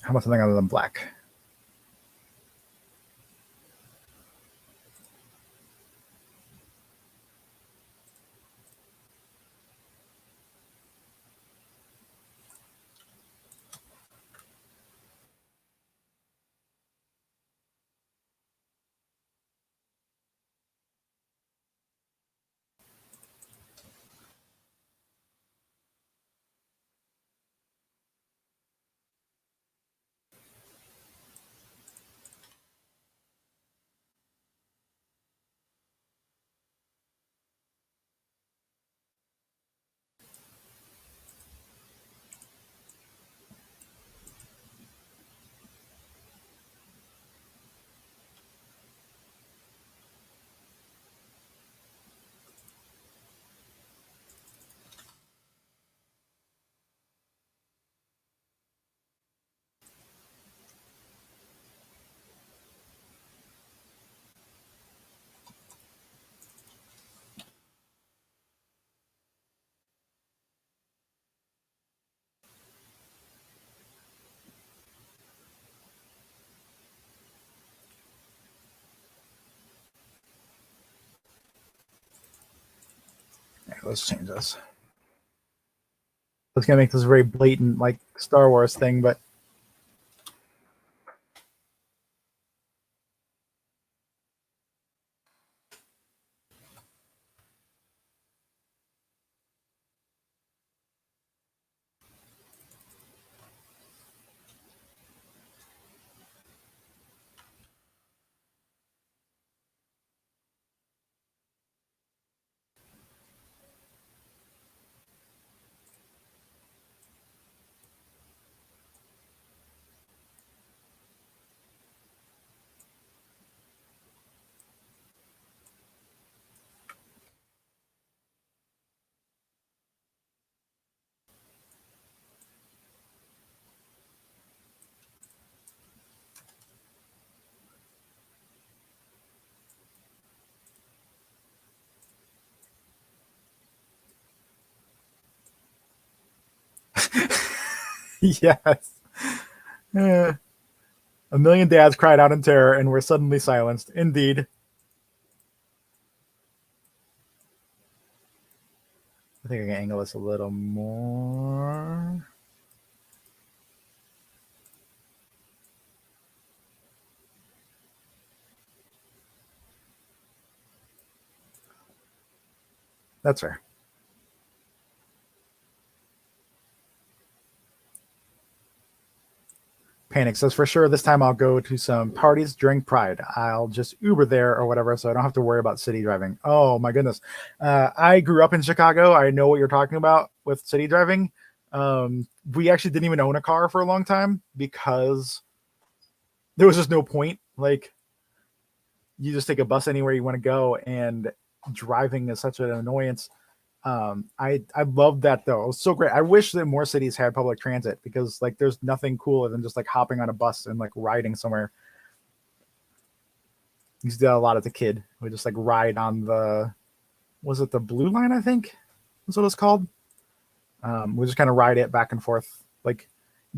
How about something other than black? Yeah, let's change this. It's gonna make this very blatant, like Star Wars thing, but yes. Eh. A million dads cried out in terror and were suddenly silenced. Indeed. I think I can angle this a little more. That's fair. Panic says, for sure, this time I'll go to some parties during Pride. I'll just Uber there or whatever, so I don't have to worry about city driving. Oh, my goodness. I grew up in Chicago. I know what you're talking about with city driving. We actually didn't even own a car for a long time because there was just no point. Like, you just take a bus anywhere you want to go, and driving is such an annoyance. I love that though. It was so great. I wish that more cities had public transit because like there's nothing cooler than just like hopping on a bus and like riding somewhere. Used to do a lot as a kid. We just like ride on the, was it the blue line? I think that's what it's called. We just kind of ride it back and forth, like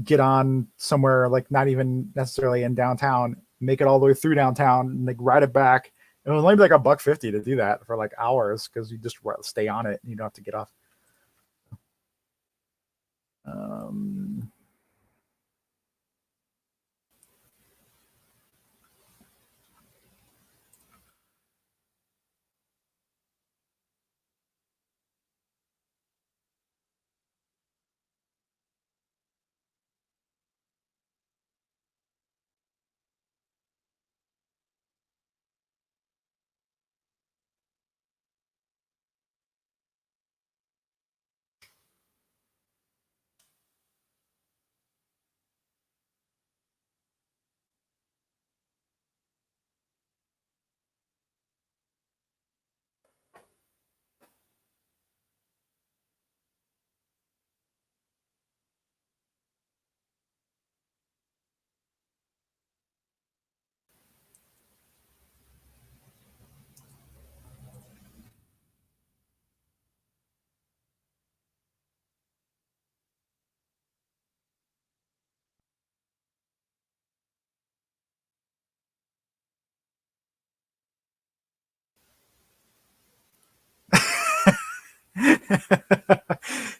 get on somewhere like not even necessarily in downtown, make it all the way through downtown, and like ride it back. It was only like $1.50 to do that for like hours because you just stay on it and you don't have to get off. Um,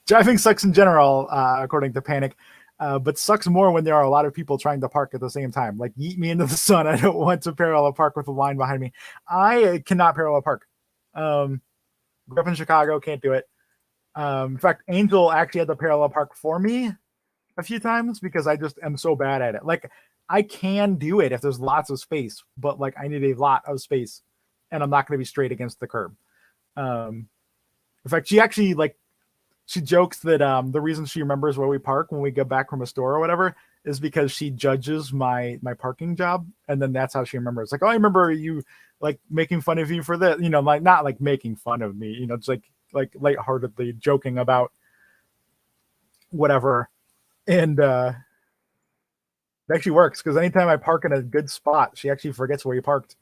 Driving sucks in general, according to Panic, but sucks more when there are a lot of people trying to park at the same time. Like, yeet me into the sun. I don't want to parallel park with a line behind me. I cannot parallel park. Grew up in Chicago, can't do it. In fact, Angel actually had to parallel park for me a few times because I just am so bad at it. Like, I can do it if there's lots of space, but like I need a lot of space, and I'm not going to be straight against the curb. In fact, she actually like she jokes that the reason she remembers where we park when we get back from a store or whatever is because she judges my parking job, and then that's how she remembers. Like, oh, I remember you like making fun of you for this, you know, like not like making fun of me, you know, it's like lightheartedly joking about whatever, and it actually works because anytime I park in a good spot, she actually forgets where you parked,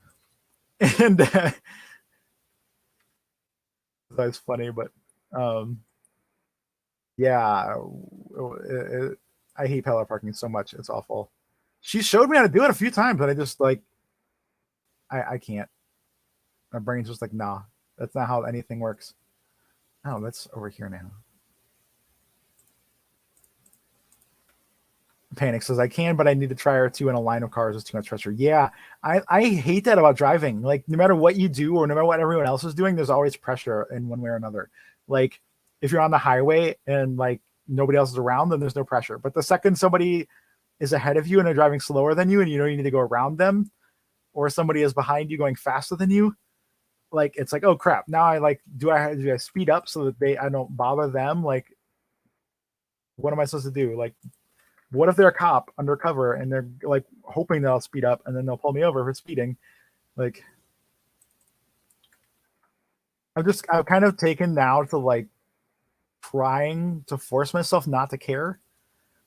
and that's funny, but um, yeah, I hate parallel parking so much. It's awful. She showed me how to do it a few times, and I just like I can't. My brain's just like, nah, that's not how anything works. Oh, that's over here now. Panic says I can, but I need to try her too in a line of cars. It's too much pressure. Yeah, I hate that about driving. Like no matter what you do or no matter what everyone else is doing, there's always pressure in one way or another. Like if you're on the highway and like nobody else is around, then there's no pressure. But the second somebody is ahead of you and they're driving slower than you and you know you need to go around them, or somebody is behind you going faster than you, like it's like, oh crap, now I like do I speed up so that I don't bother them? Like what am I supposed to do? Like what if they're a cop undercover and they're like hoping they'll speed up and then they'll pull me over for speeding? Like I've kind of taken now to like trying to force myself not to care,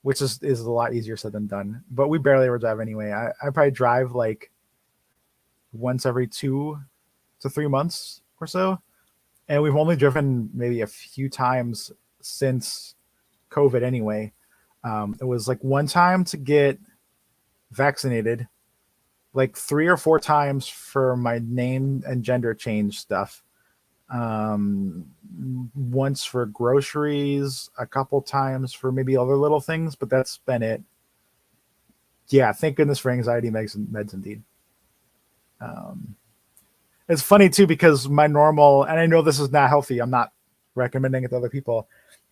which is a lot easier said than done. But we barely ever drive anyway. I probably drive like once every 2 to 3 months or so. And we've only driven maybe a few times since COVID anyway. It was like one time to get vaccinated, like 3 or 4 times for my name and gender change stuff. Once for groceries, a couple times for maybe other little things, but that's been it. Yeah, thank goodness for anxiety meds indeed. Um, It's funny too because my normal, and I know this is not healthy. I'm not recommending it to other people,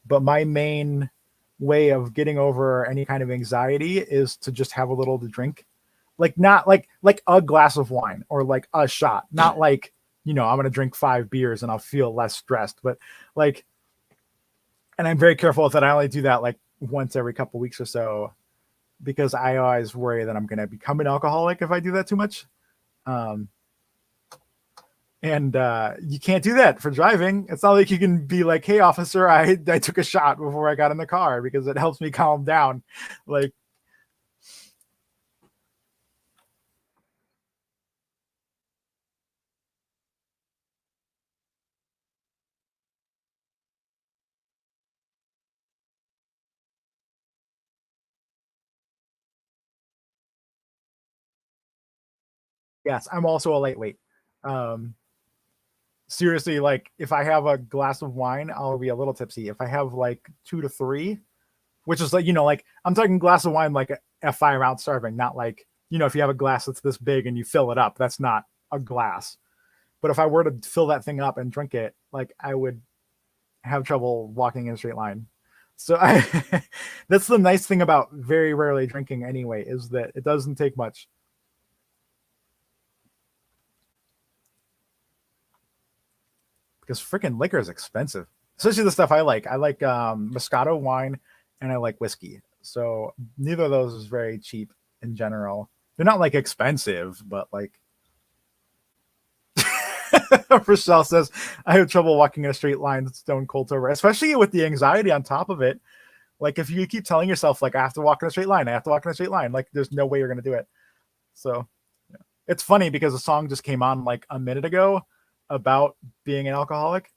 but my main way of getting over any kind of anxiety is to just have a little to drink, like not like a glass of wine or like a shot, not like I'm gonna drink 5 beers and I'll feel less stressed, but like, and I'm very careful with that. I only do that like once every couple weeks or so because I always worry that I'm gonna become an alcoholic if I do that too much. Um, and you can't do that for driving. It's not like you can be like, "Hey, officer, I took a shot before I got in the car," because it helps me calm down. Like, yes, I'm also a lightweight. Um, Seriously, like if I have a glass of wine, I'll be a little tipsy. If I have like 2 to 3, which is like like I'm talking glass of wine like a 5 ounce serving, not like if you have a glass that's this big and you fill it up, that's not a glass. But if I were to fill that thing up and drink it, like I would have trouble walking in a straight line. So I that's the nice thing about very rarely drinking anyway, is that it doesn't take much. Because freaking liquor is expensive. Especially the stuff I like. I like Moscato wine and I like whiskey. So neither of those is very cheap in general. They're not like expensive, but like Rochelle says, I have trouble walking in a straight line, stone cold sober, especially with the anxiety on top of it. Like if you keep telling yourself, like, I have to walk in a straight line, I have to walk in a straight line, like there's no way you're gonna do it. So yeah. It's funny because a song just came on like a minute ago about being an alcoholic.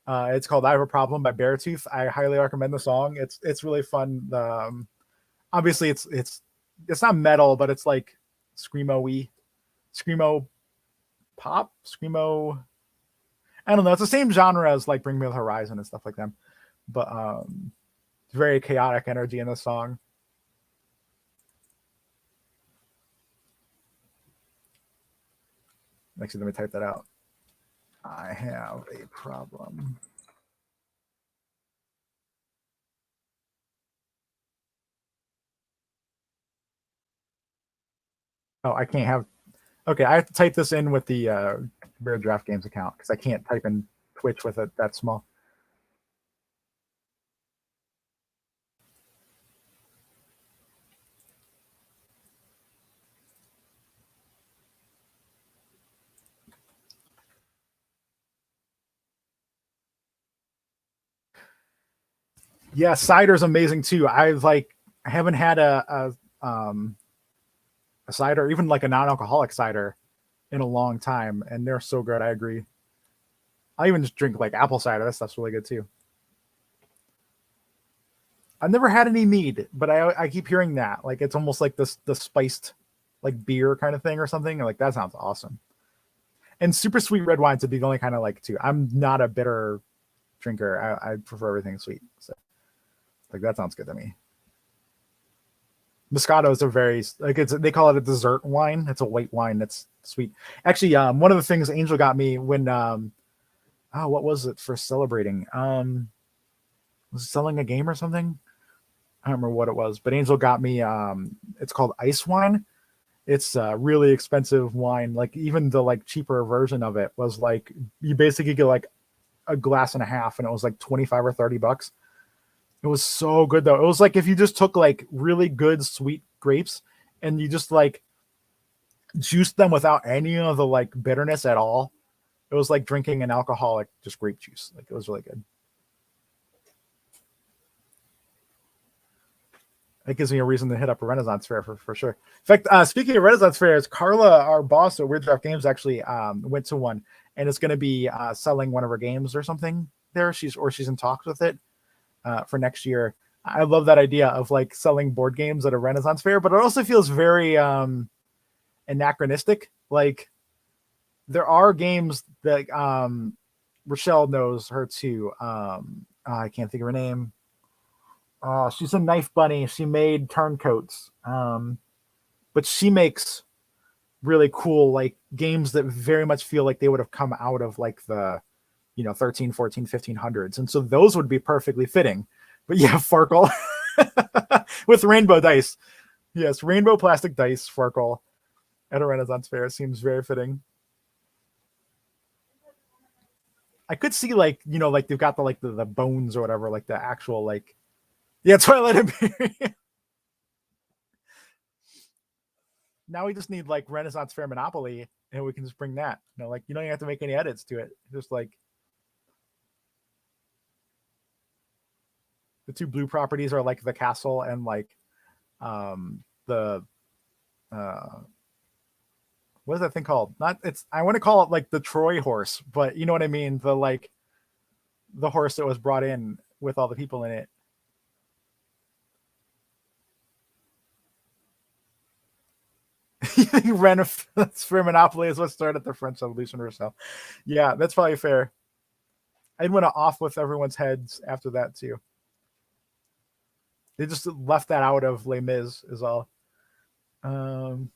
It's called "I Have a Problem" by Beartooth. I highly recommend the song. It's really fun. Obviously, it's not metal, but it's like screamo-y, screamo pop, screamo. I don't know. It's the same genre as like Bring Me the Horizon and stuff like them, but very chaotic energy in the song. Actually, let me type that out. I have a problem. Oh, I can't have. Okay, I have to type this in with the Bear Draft Games account because I can't type in Twitch with it that small. Yeah, cider's amazing too. I haven't had a cider, even like a non-alcoholic cider, in a long time, and they're so good. I agree. I even just drink like apple cider. That stuff's really good too. I've never had any mead, but I keep hearing that like it's almost like this the spiced like beer kind of thing or something. Like that sounds awesome. And super sweet red wines would be the only kind of like too. I'm not a bitter drinker. I prefer everything sweet. So like that sounds good to me. Moscatos are very like they call it a dessert wine. It's a white wine that's sweet. Actually, one of the things Angel got me when oh, what was it for celebrating? Was it selling a game or something? I don't remember what it was, but Angel got me it's called ice wine. It's really expensive wine. Like even the like cheaper version of it was like you basically get like a glass and a half and it was like 25 or 30 bucks. It was so good though. It was like if you just took like really good sweet grapes and you just like juiced them without any of the like bitterness at all. It was like drinking an alcoholic just grape juice. Like it was really good. It gives me a reason to hit up a Renaissance fair for sure. In fact, speaking of Renaissance fairs, Carla, our boss at Weird Draft Games, actually went to one and is going to be selling one of her games or something there. She's in talks with it for next year. I love that idea of like selling board games at a Renaissance fair, but it also feels very anachronistic. Like there are games that Rochelle knows her too. I can't think of her name. She's a knife bunny. She made turncoats, but she makes really cool like games that very much feel like they would have come out of like the 13, 14, 1500s, and so those would be perfectly fitting. But yeah, Farkle with rainbow dice. Yes, rainbow plastic dice, Farkle at a Renaissance fair seems very fitting. I could see like like they've got the like the bones or whatever, like the actual like yeah, Twilight Imperium. Now we just need like Renaissance Fair Monopoly, and we can just bring that. Like you don't even have to make any edits to it. Just like the two blue properties are like the castle and like the uh what is that thing called? Not it's I want to call it like the Troy horse, but you know what I mean? The like the horse that was brought in with all the people in it. You think Renaissance Fair Monopoly is what started the French Revolution or so? Yeah, that's probably fair. I'd want to off with everyone's heads after that too. They just left that out of Les Mis is all. Um,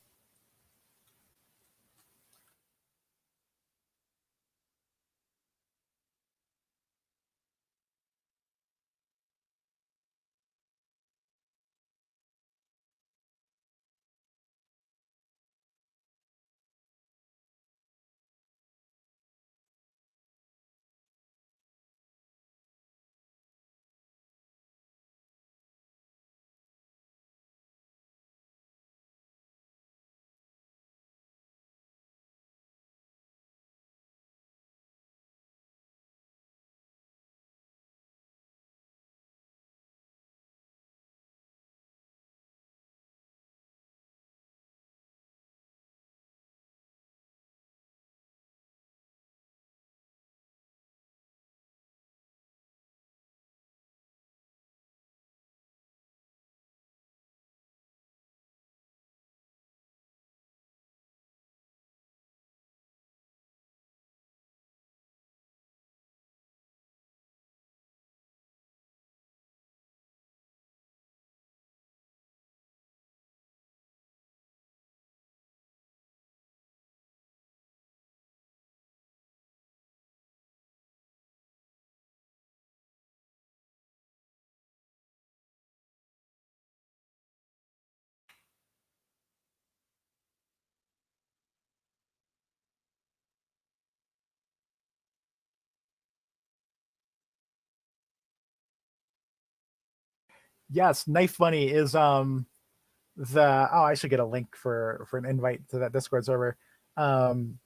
yes, Knife Bunny is the oh I should get a link for an invite to that Discord server. Um,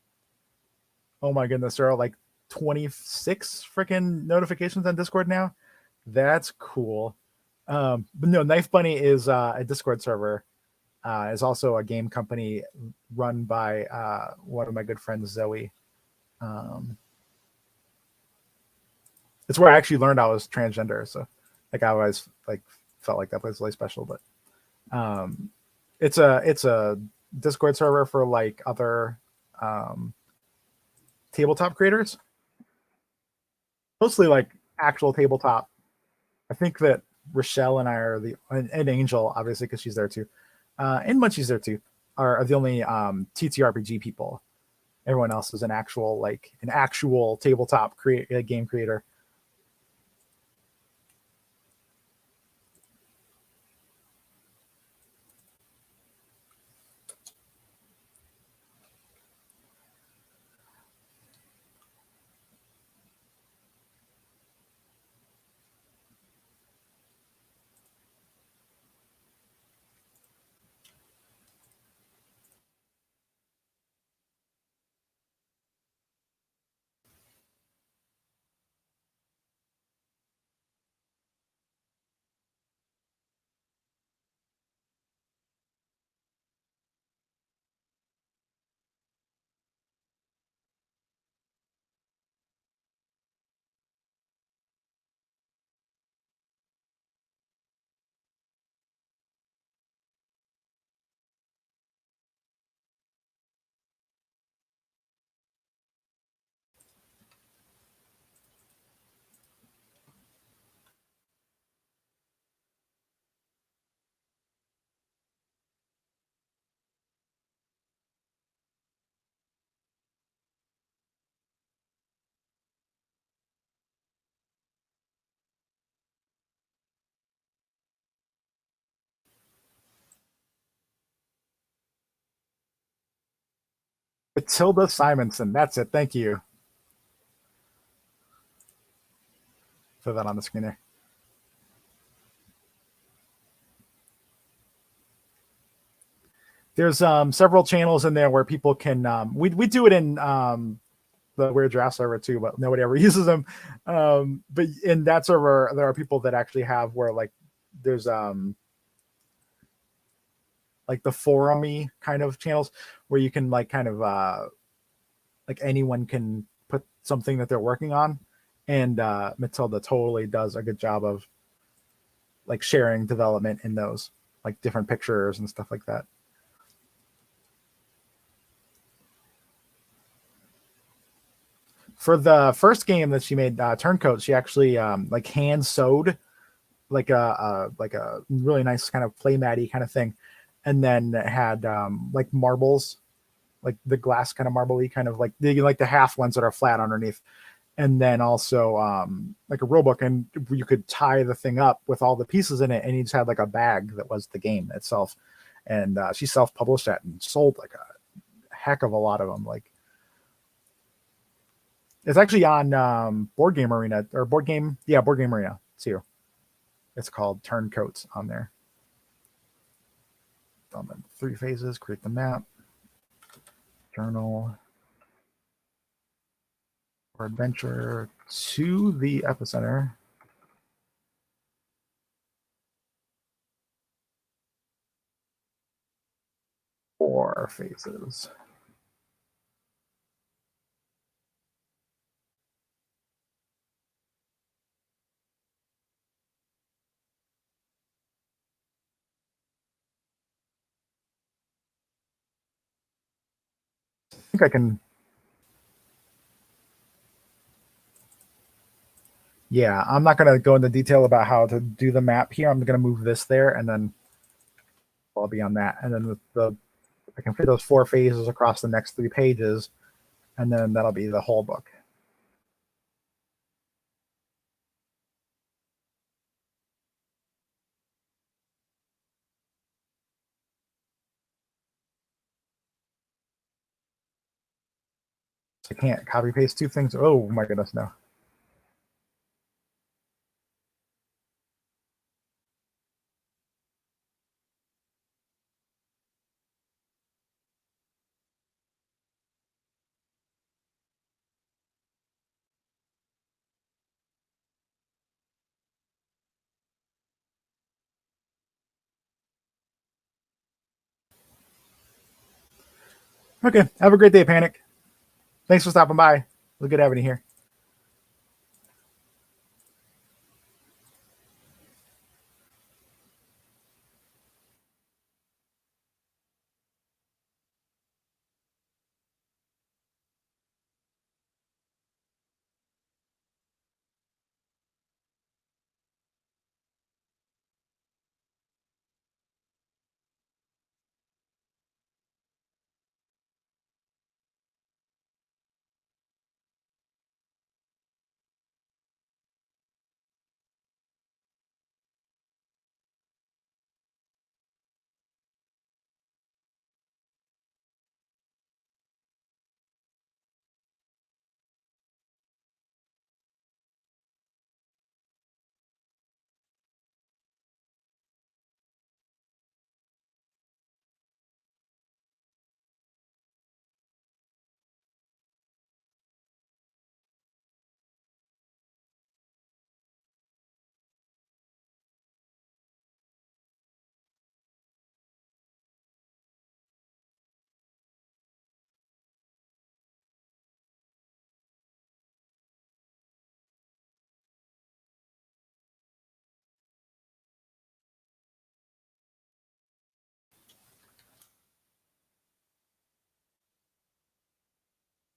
oh my goodness, there are like 26 freaking notifications on Discord now. That's cool. But no, Knife Bunny is a Discord server. Is also a game company run by one of my good friends, Zoe. Um, it's where I actually learned I was transgender. So, like, I always like felt like that place was really special. But um, it's a Discord server for like other um, tabletop creators, mostly like actual tabletop. I think that Rochelle and I are and Angel, obviously, because she's there too, and Munchie's there too, are the only TTRPG people. Everyone else is an actual tabletop game creator. Matilda Simonson. That's it. Thank you. Put that on the screen there. There's several channels in there where people can we do it in the Weird Draft server too, but nobody ever uses them. But in that server, there are people that actually have where like there's like the forum-y kind of channels where you can like kind of like anyone can put something that they're working on, and Matilda totally does a good job of like sharing development in those like different pictures and stuff like that. For the first game that she made, Turncoat, she actually like hand sewed like a really nice kind of playmatty kind of thing, and then had like marbles, like the glass kind of marbly kind of like the half ones that are flat underneath, and then also like a rulebook, and you could tie the thing up with all the pieces in it, and you just had like a bag that was the game itself, and she self-published that and sold like a heck of a lot of them. Like it's actually on Board Game Arena or Board Game Arena too. It's called Turncoats on there. Three phases, create the map, journal, or adventure to the epicenter. Four phases. I think I can. Yeah, I'm not going to go into detail about how to do the map here. I'm going to move this there, and then I'll be on that. And then I can fit those four phases across the next three pages, and then that'll be the whole book. So I can't copy paste two things. Oh my goodness, no. Okay, have a great day, Panic. Thanks for stopping by. It was good having you here.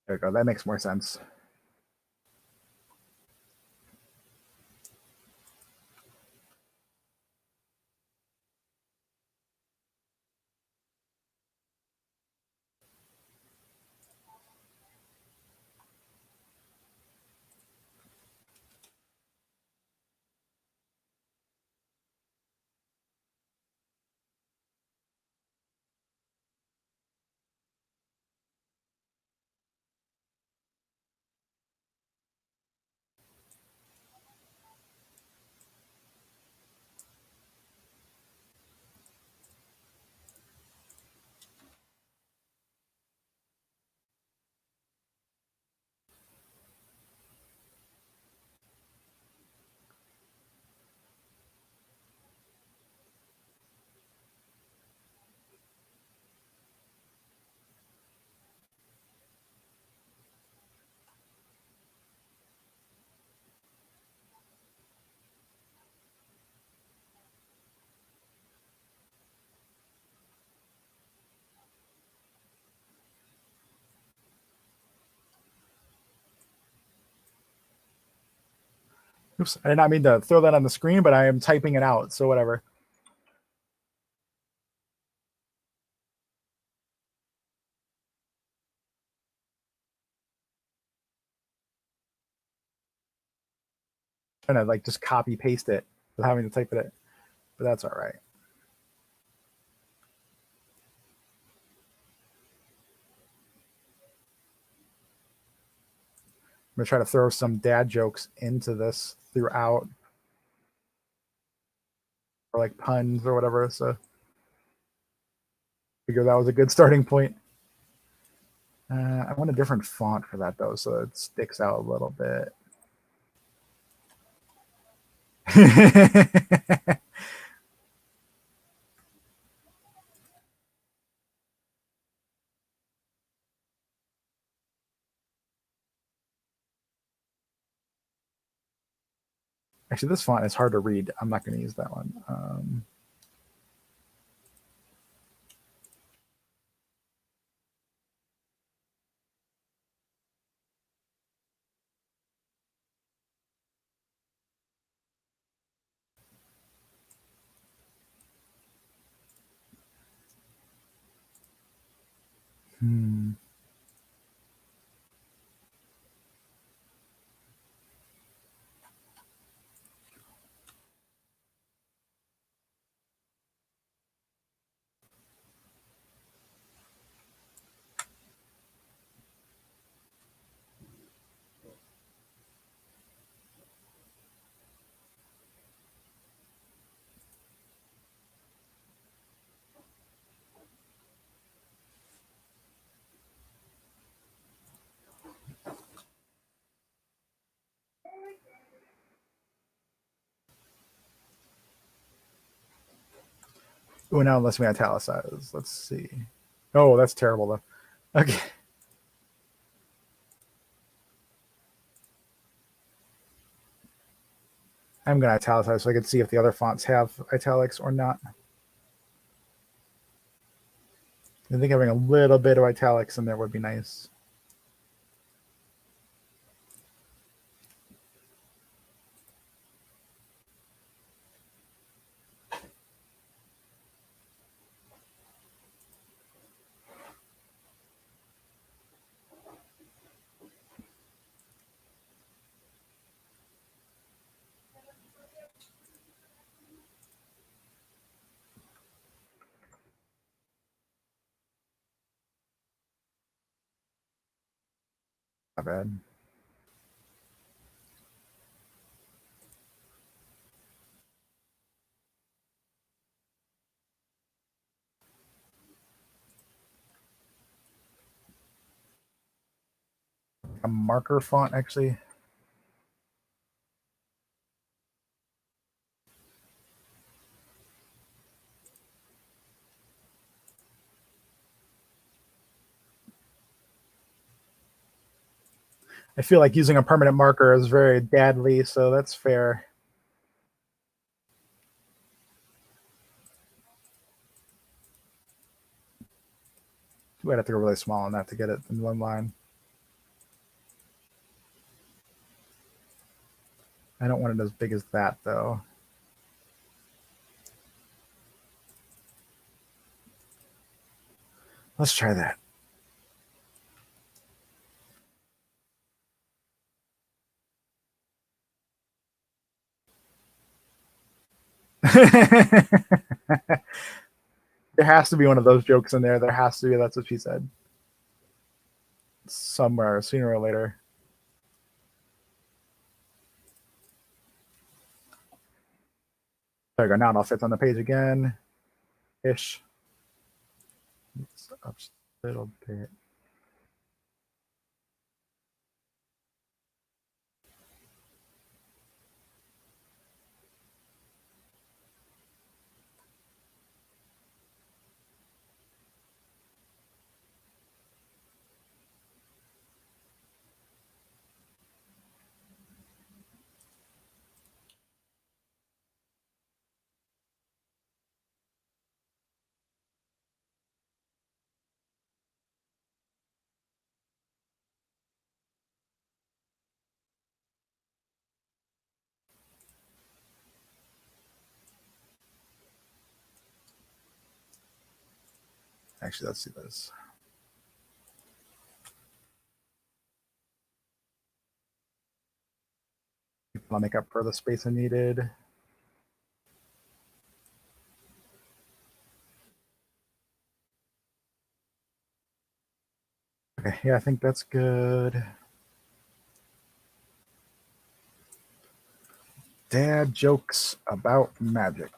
There we go. That makes more sense. Oops, I did not mean to throw that on the screen, but I am typing it out, so whatever. Trying to like just copy paste it without having to type it, but that's all right. I'm gonna try to throw some dad jokes into this throughout, or like puns or whatever. So figure that was a good starting point. I want a different font for that though, so it sticks out a little bit. Actually, this font is hard to read. I'm not going to use that one. Hmm. Oh, now it lets me italicize. Let's see. Oh, that's terrible though. Okay. I'm going to italicize so I can see if the other fonts have italics or not. I think having a little bit of italics in there would be nice. Not bad. A marker font, actually. I feel like using a permanent marker is very dadly, so that's fair. I'd have to go really small on that to get it in one line. I don't want it as big as that, though. Let's try that. There has to be one of those jokes in there. There has to be. That's what she said. Somewhere, sooner or later. There we go. Now it all fits on the page again. Ish. It's up a little bit. Actually, let's see this. I'll make up for the space I needed. Okay, yeah, I think that's good. Dad jokes about magic.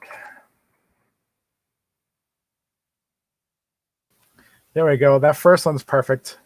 There we go. That first one's perfect.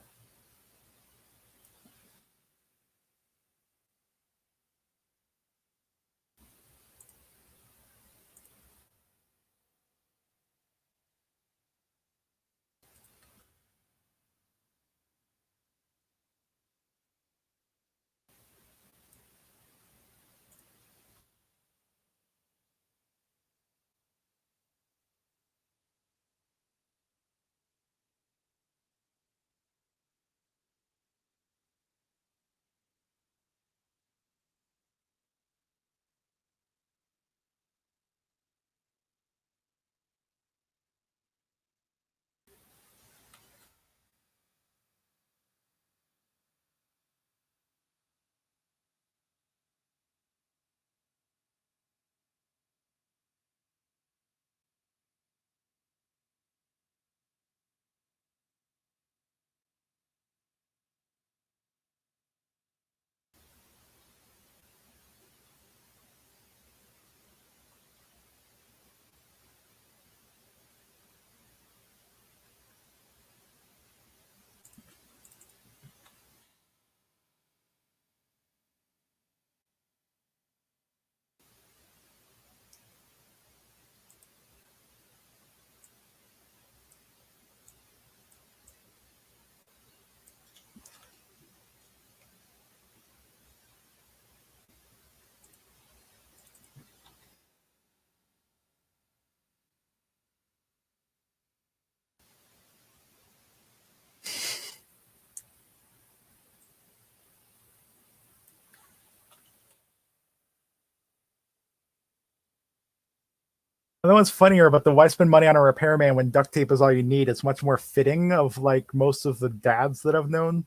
I know what's funnier about the why spend money on a repairman when duct tape is all you need. It's much more fitting of like most of the dads that I've known.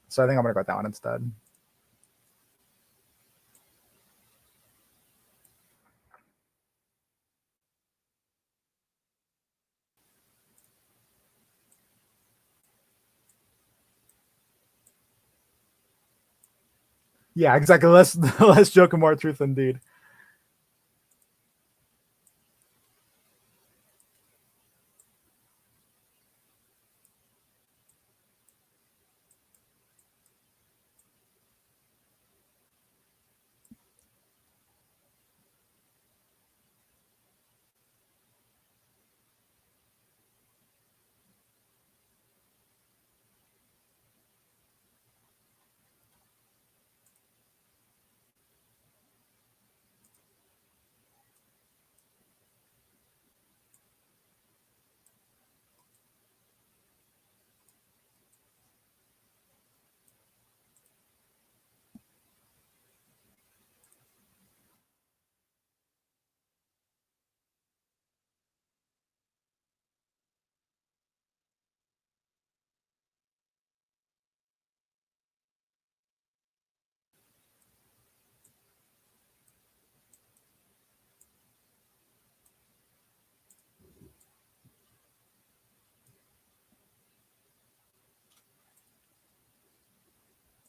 So I think I'm gonna go with that one instead. Yeah, exactly. Less joke and more truth indeed.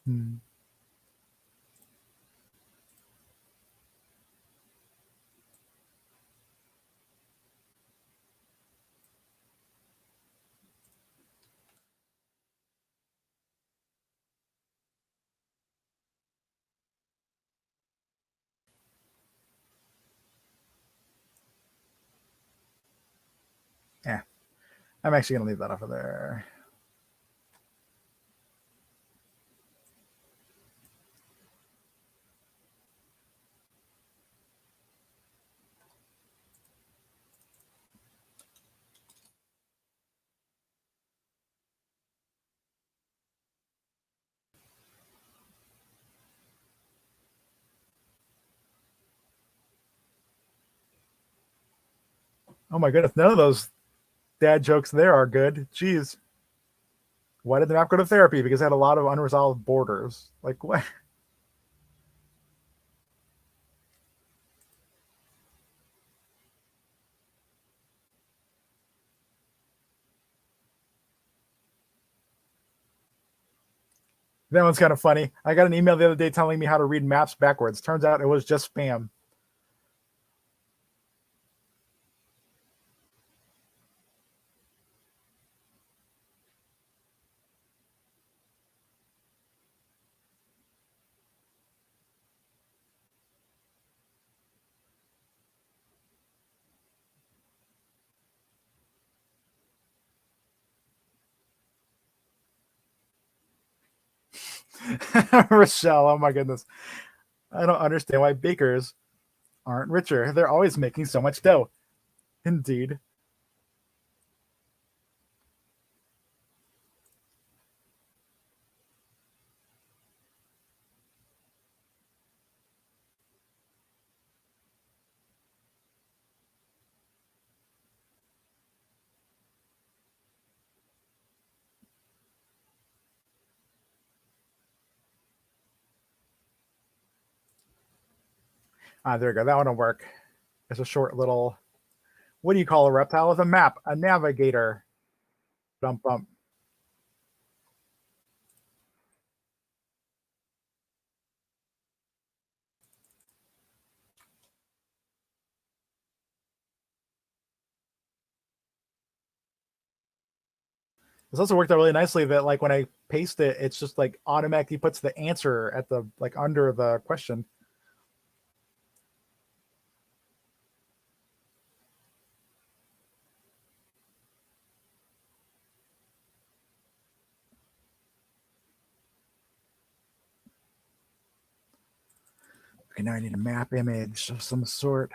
Hmm. Yeah, I'm actually gonna leave that off of there. Oh my goodness, none of those Dad jokes there are good. Jeez. Why did the map go to therapy? Because it had a lot of unresolved borders. Like what? That one's kind of funny. I got an email the other day telling me how to read maps backwards. Turns out it was just spam. Rochelle, oh my goodness. I don't understand why bakers aren't richer. They're always making so much dough. Indeed. Ah, there we go. That one will work. It's a short little, what do you call a reptile with a map? A navigator. Bump, bump. This also worked out really nicely that like when I paste it, it's just like automatically puts the answer at the like under the question. Okay, now I need a map image of some sort.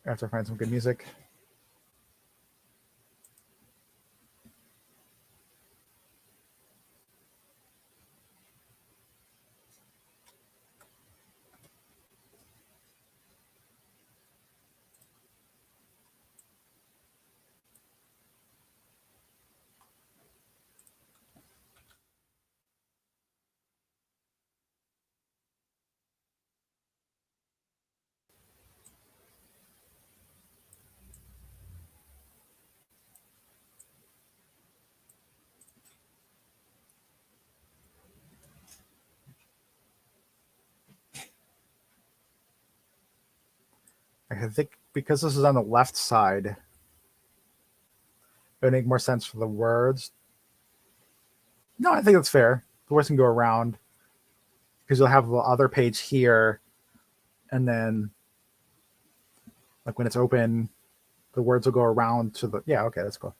I have to find some good music. I think because this is on the left side, it would make more sense for the words. No, I think that's fair. The words can go around because you'll have the other page here, and then like when it's open, the words will go around to the. Yeah, okay, that's cool.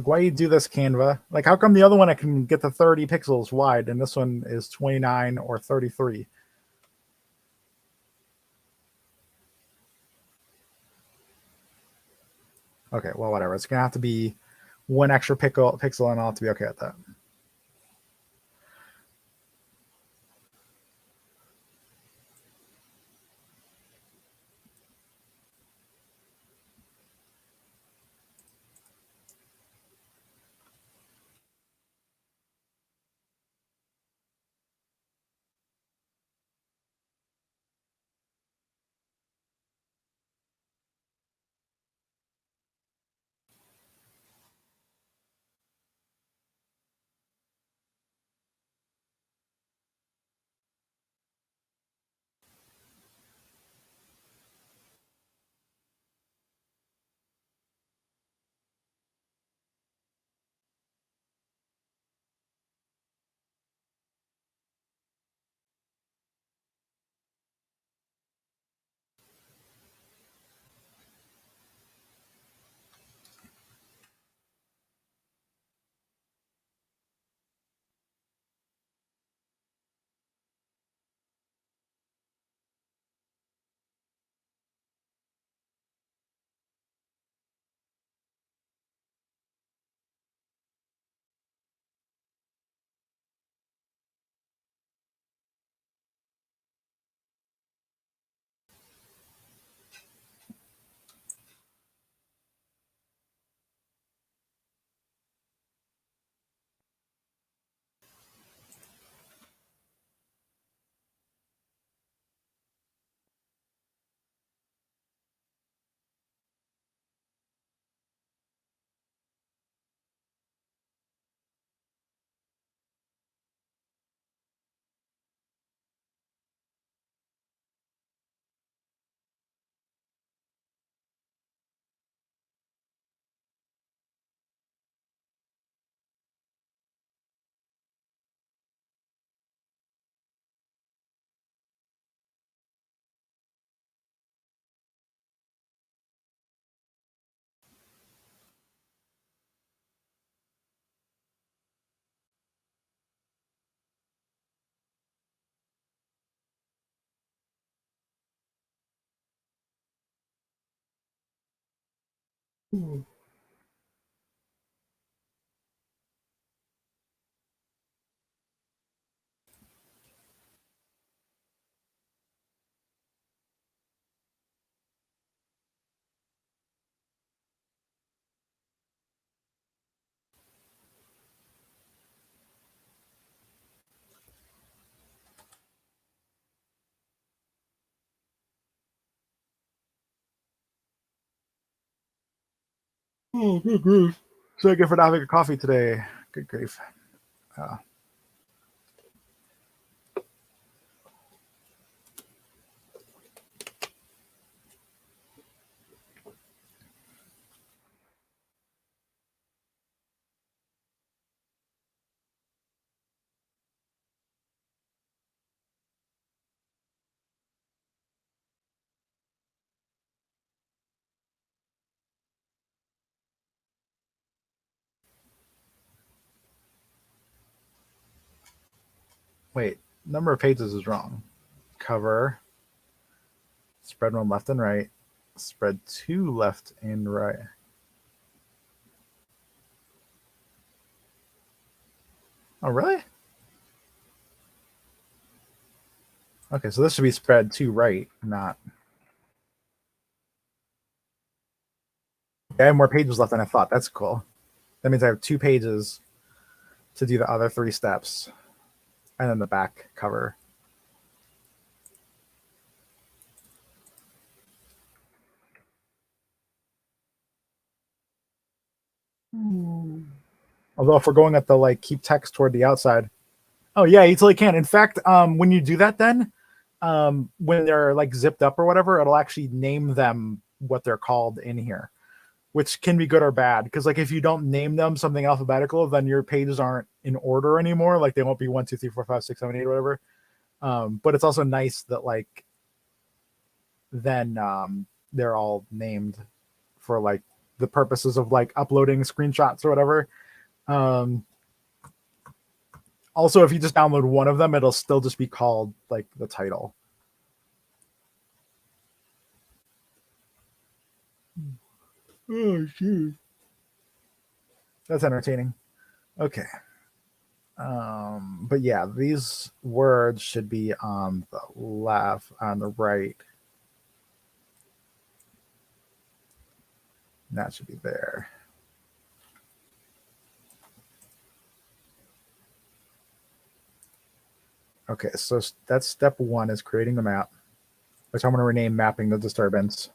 why you do this, Canva? Like, how come the other one I can get the 30 pixels wide and this one is 29 or 33? Okay, well, whatever. It's gonna have to be one extra pixel, and I'll have to be okay with that. Oh, good grief. So good for not having a coffee today. Good grief. Wait, number of pages is wrong. Cover, spread one left and right, spread two left and right. Oh, really? Okay, so this should be spread two right, not. I have more pages left than I thought. That's cool. That means I have 2 pages to do the other 3 steps, and then the back cover. Although if we're going at the like keep text toward the outside, oh yeah, you totally can. In fact, when you do that, then when they're like zipped up or whatever, it'll actually name them what they're called in here, which can be good or bad. Because like if you don't name them something alphabetical, then your pages aren't in order anymore. Like they won't be 1, 2, 3, 4, 5, 6, 7, 8, or whatever. But it's also nice that like then they're all named for like the purposes of like uploading screenshots or whatever. Um, Also, if you just download one of them, it'll still just be called like the title. Oh, shoot. That's entertaining. Okay. But yeah, these words should be on the left, on the right. That should be there. Okay, so that's step one, is creating the map, which I'm going to rename mapping the disturbance.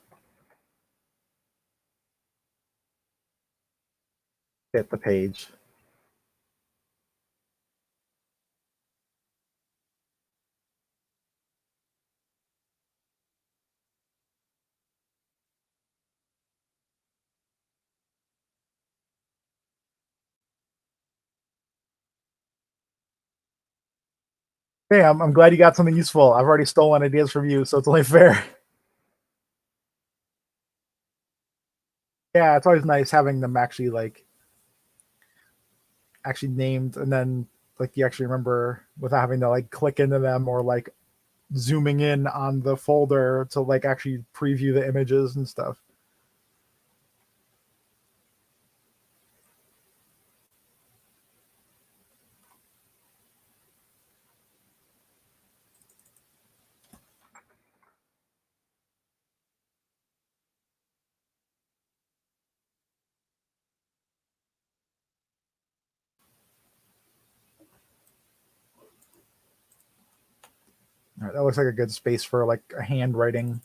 Hit the page. Hey, I'm glad you got something useful. I've already stolen ideas from you, so it's only fair. Yeah, it's always nice having them actually named, and then like you actually remember without having to like click into them or like zooming in on the folder to like actually preview the images and stuff. All right, that looks like a good space for like a handwriting.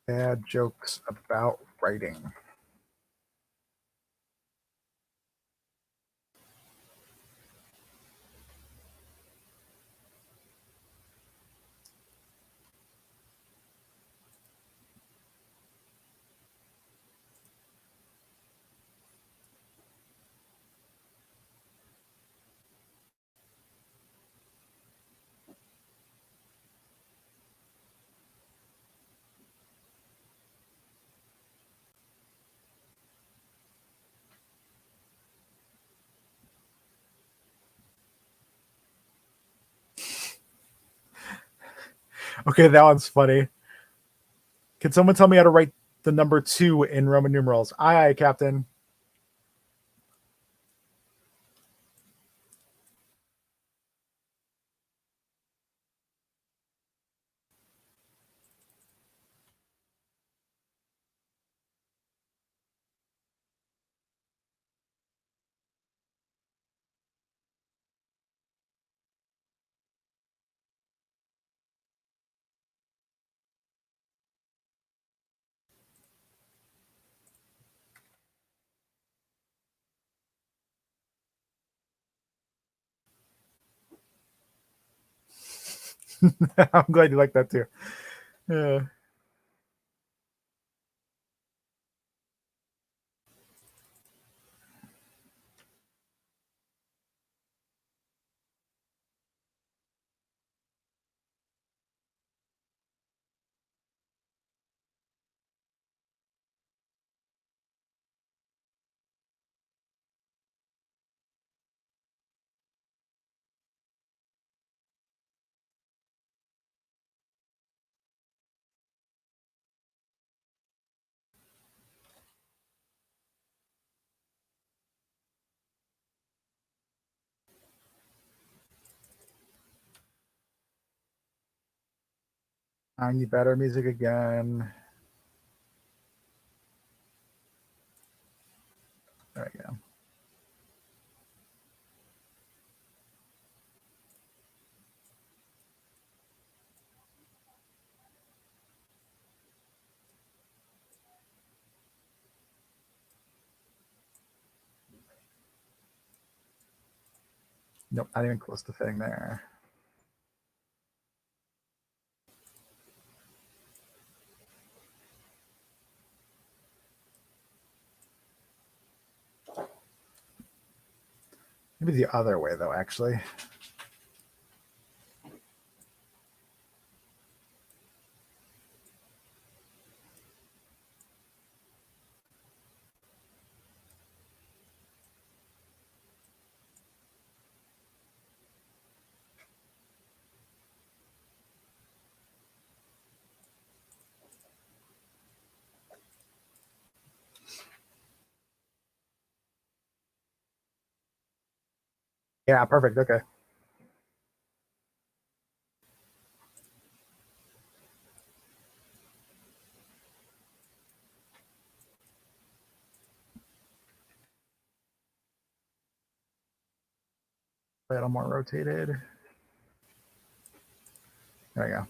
Bad jokes about writing. Okay, that one's funny. Can someone tell me how to write the number 2 in Roman numerals? Aye, aye, Captain. I'm glad you like that too. Yeah. I need better music again. There we go. Nope, not even close to fitting there. Maybe the other way, though, actually. Yeah, perfect. Okay. A little more rotated. There we go.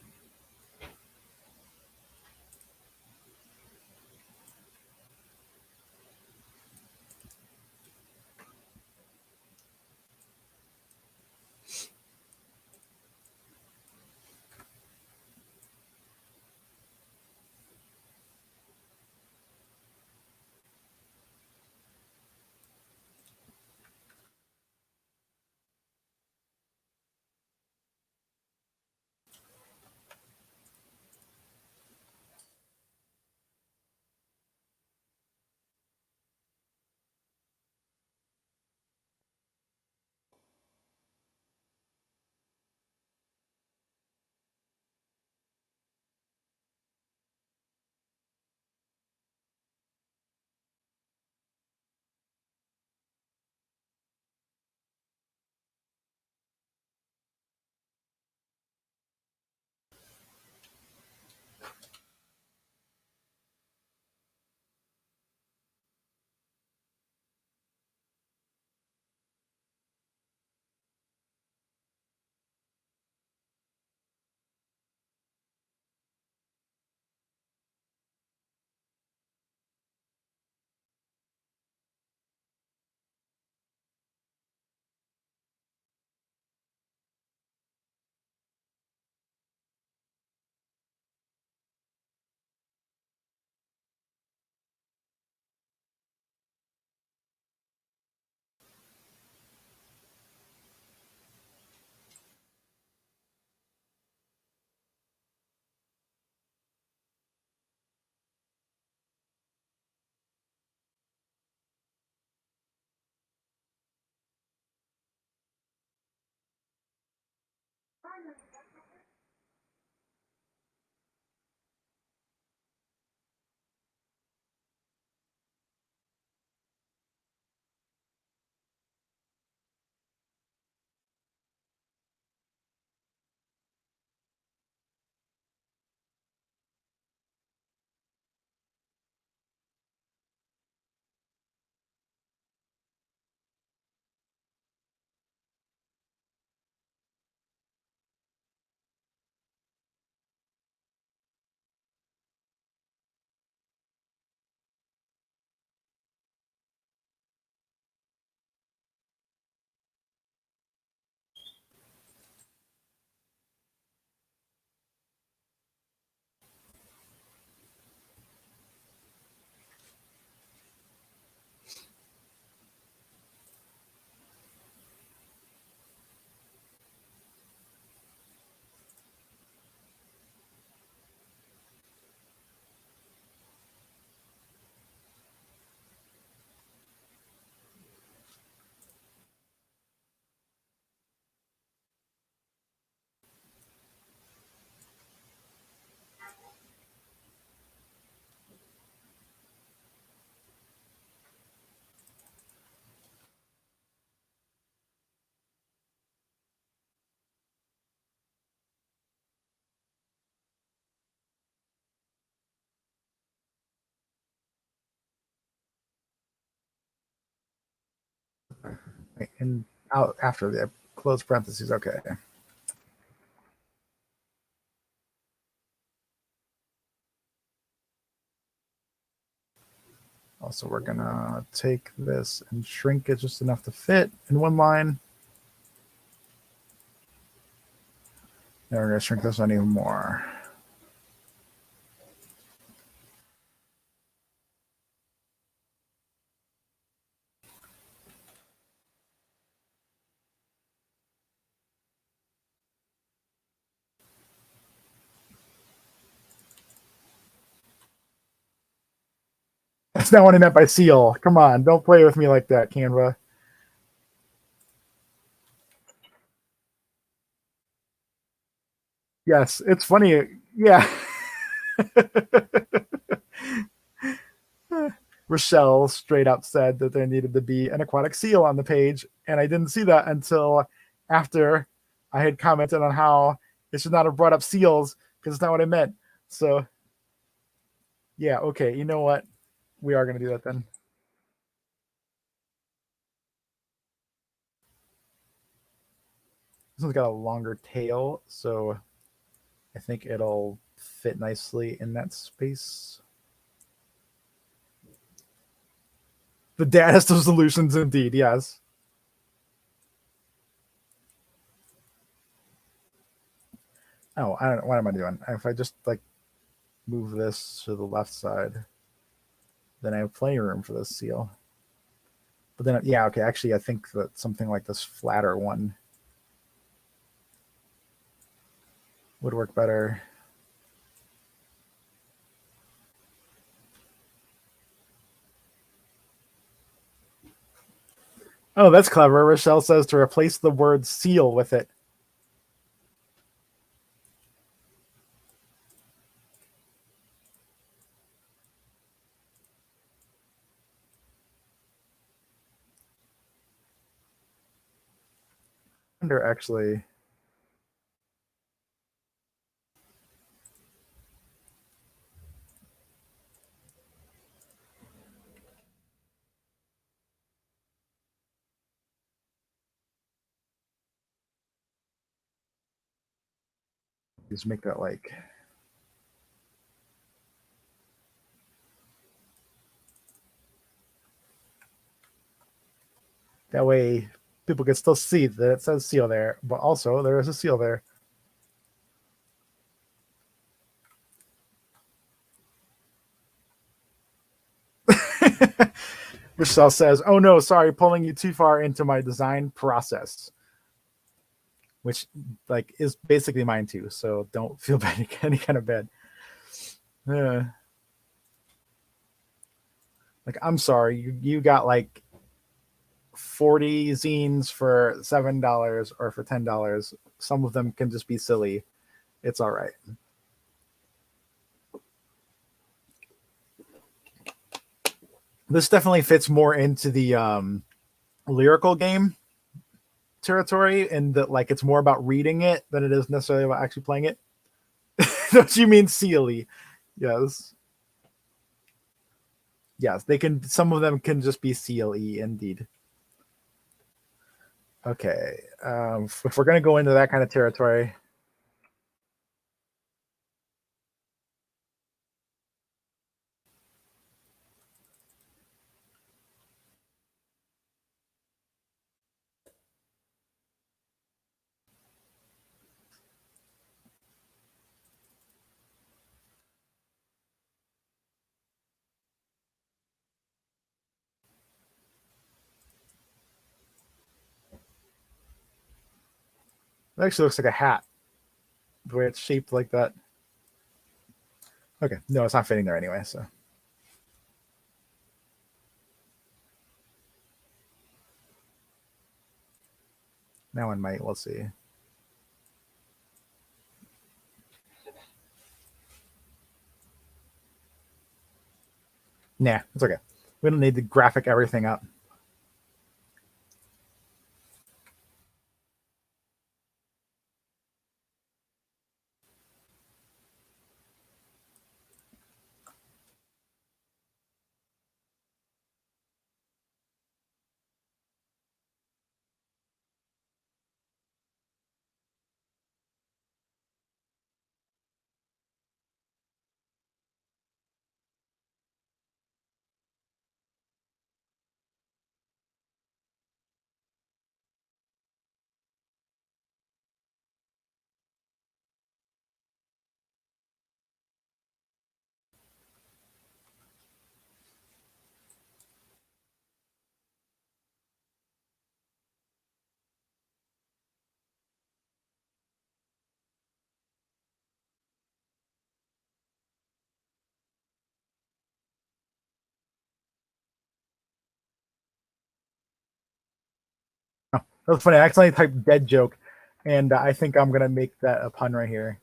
And out after the close parentheses. Okay. Also, we're gonna take this and shrink it just enough to fit in one line. Now we're gonna shrink this one even more. That's not what I meant by seal. Come on, don't play with me like that, Canva. Yes, it's funny. Yeah. Rochelle straight up said that there needed to be an aquatic seal on the page, and I didn't see that until after I had commented on how it should not have brought up seals because it's not what I meant. So, yeah, okay, you know what? We are going to do that then. This one's got a longer tail, so I think it'll fit nicely in that space. The daddest of solutions, indeed. Yes. Oh, I don't know. What am I doing? If I just like move this to the left side, then I have plenty of room for this seal. But then, yeah, okay. Actually, I think that something like this flatter one would work better. Oh, that's clever. Rochelle says to replace the word seal with it. I wonder actually. Just make that like. That way people can still see that it says seal there, but also there is a seal there. Michelle says, "Oh no, sorry, pulling you too far into my design process," which like is basically mine too. So don't feel bad, any kind of bad. Uh, like I'm sorry, you got like 40 zines for $7 or for $10. Some of them can just be silly. It's all right. This definitely fits more into the lyrical game territory, and that like it's more about reading it than it is necessarily about actually playing it. Don't you mean silly? Yes. Yes, they can. Some of them can just be CLE indeed. Okay, if we're gonna go into that kind of territory, it actually looks like a hat the way it's shaped like that. Okay, no, it's not fitting there anyway. So now one might. Let's see. Nah, it's okay. We don't need to graphic everything up. That was funny. I accidentally typed dead joke, and I think I'm gonna make that a pun right here.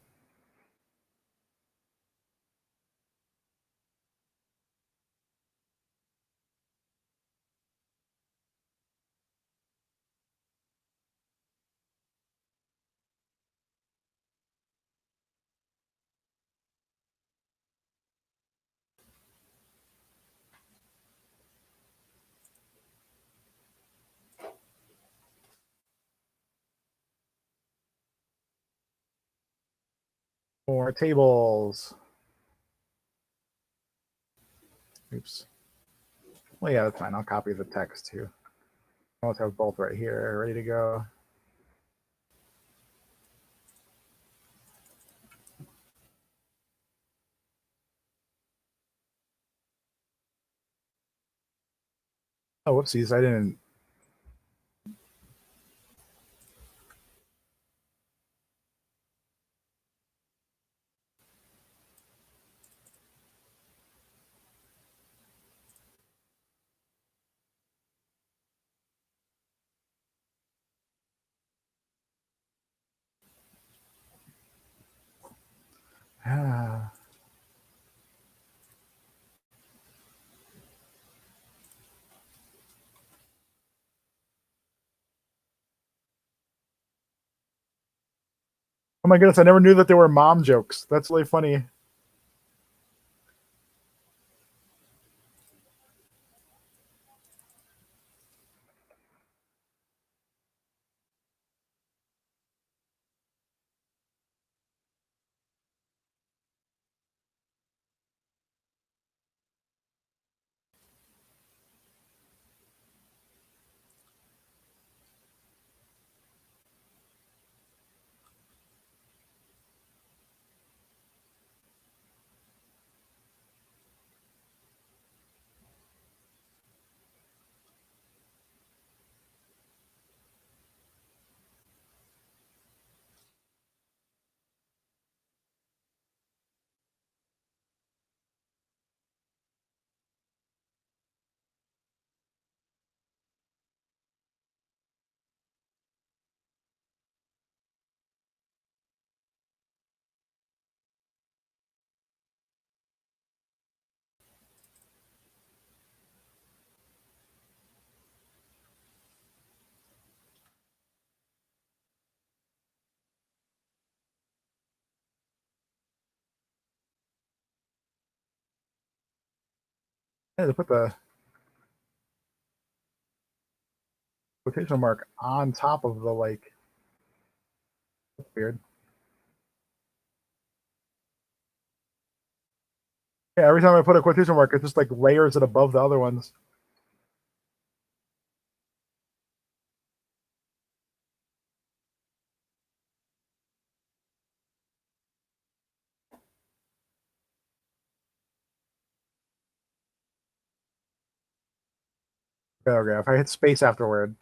More tables. Oops. Well, yeah, that's fine. I'll copy the text too. I'll have both right here, ready to go. Oh, whoopsies! I didn't. Ah. Oh my goodness! I never knew that there were mom jokes. That's really funny. I had to put the quotation mark on top of the like. That's weird. Yeah, every time I put a quotation mark, it just like layers it above the other ones. Paragraph. I hit space afterward.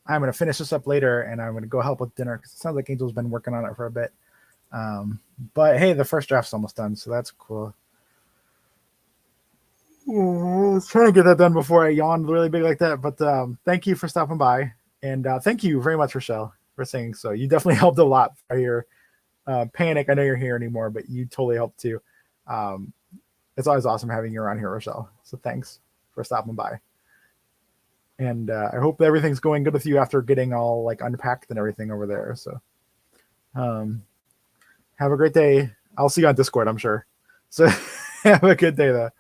I'm going to finish this up later, and I'm going to go help with dinner because it sounds like Angel's been working on it for a bit. But hey, the first draft's almost done, so that's cool. I was trying to get that done before I yawned really big like that. But thank you for stopping by, and thank you very much, Rochelle, for saying so. You definitely helped a lot for your panic. I know you're here anymore, but you totally helped too. It's always awesome having you around here, Rochelle. So thanks for stopping by. And I hope everything's going good with you after getting all like unpacked and everything over there. So have a great day. I'll see you on Discord, I'm sure. So have a good day though.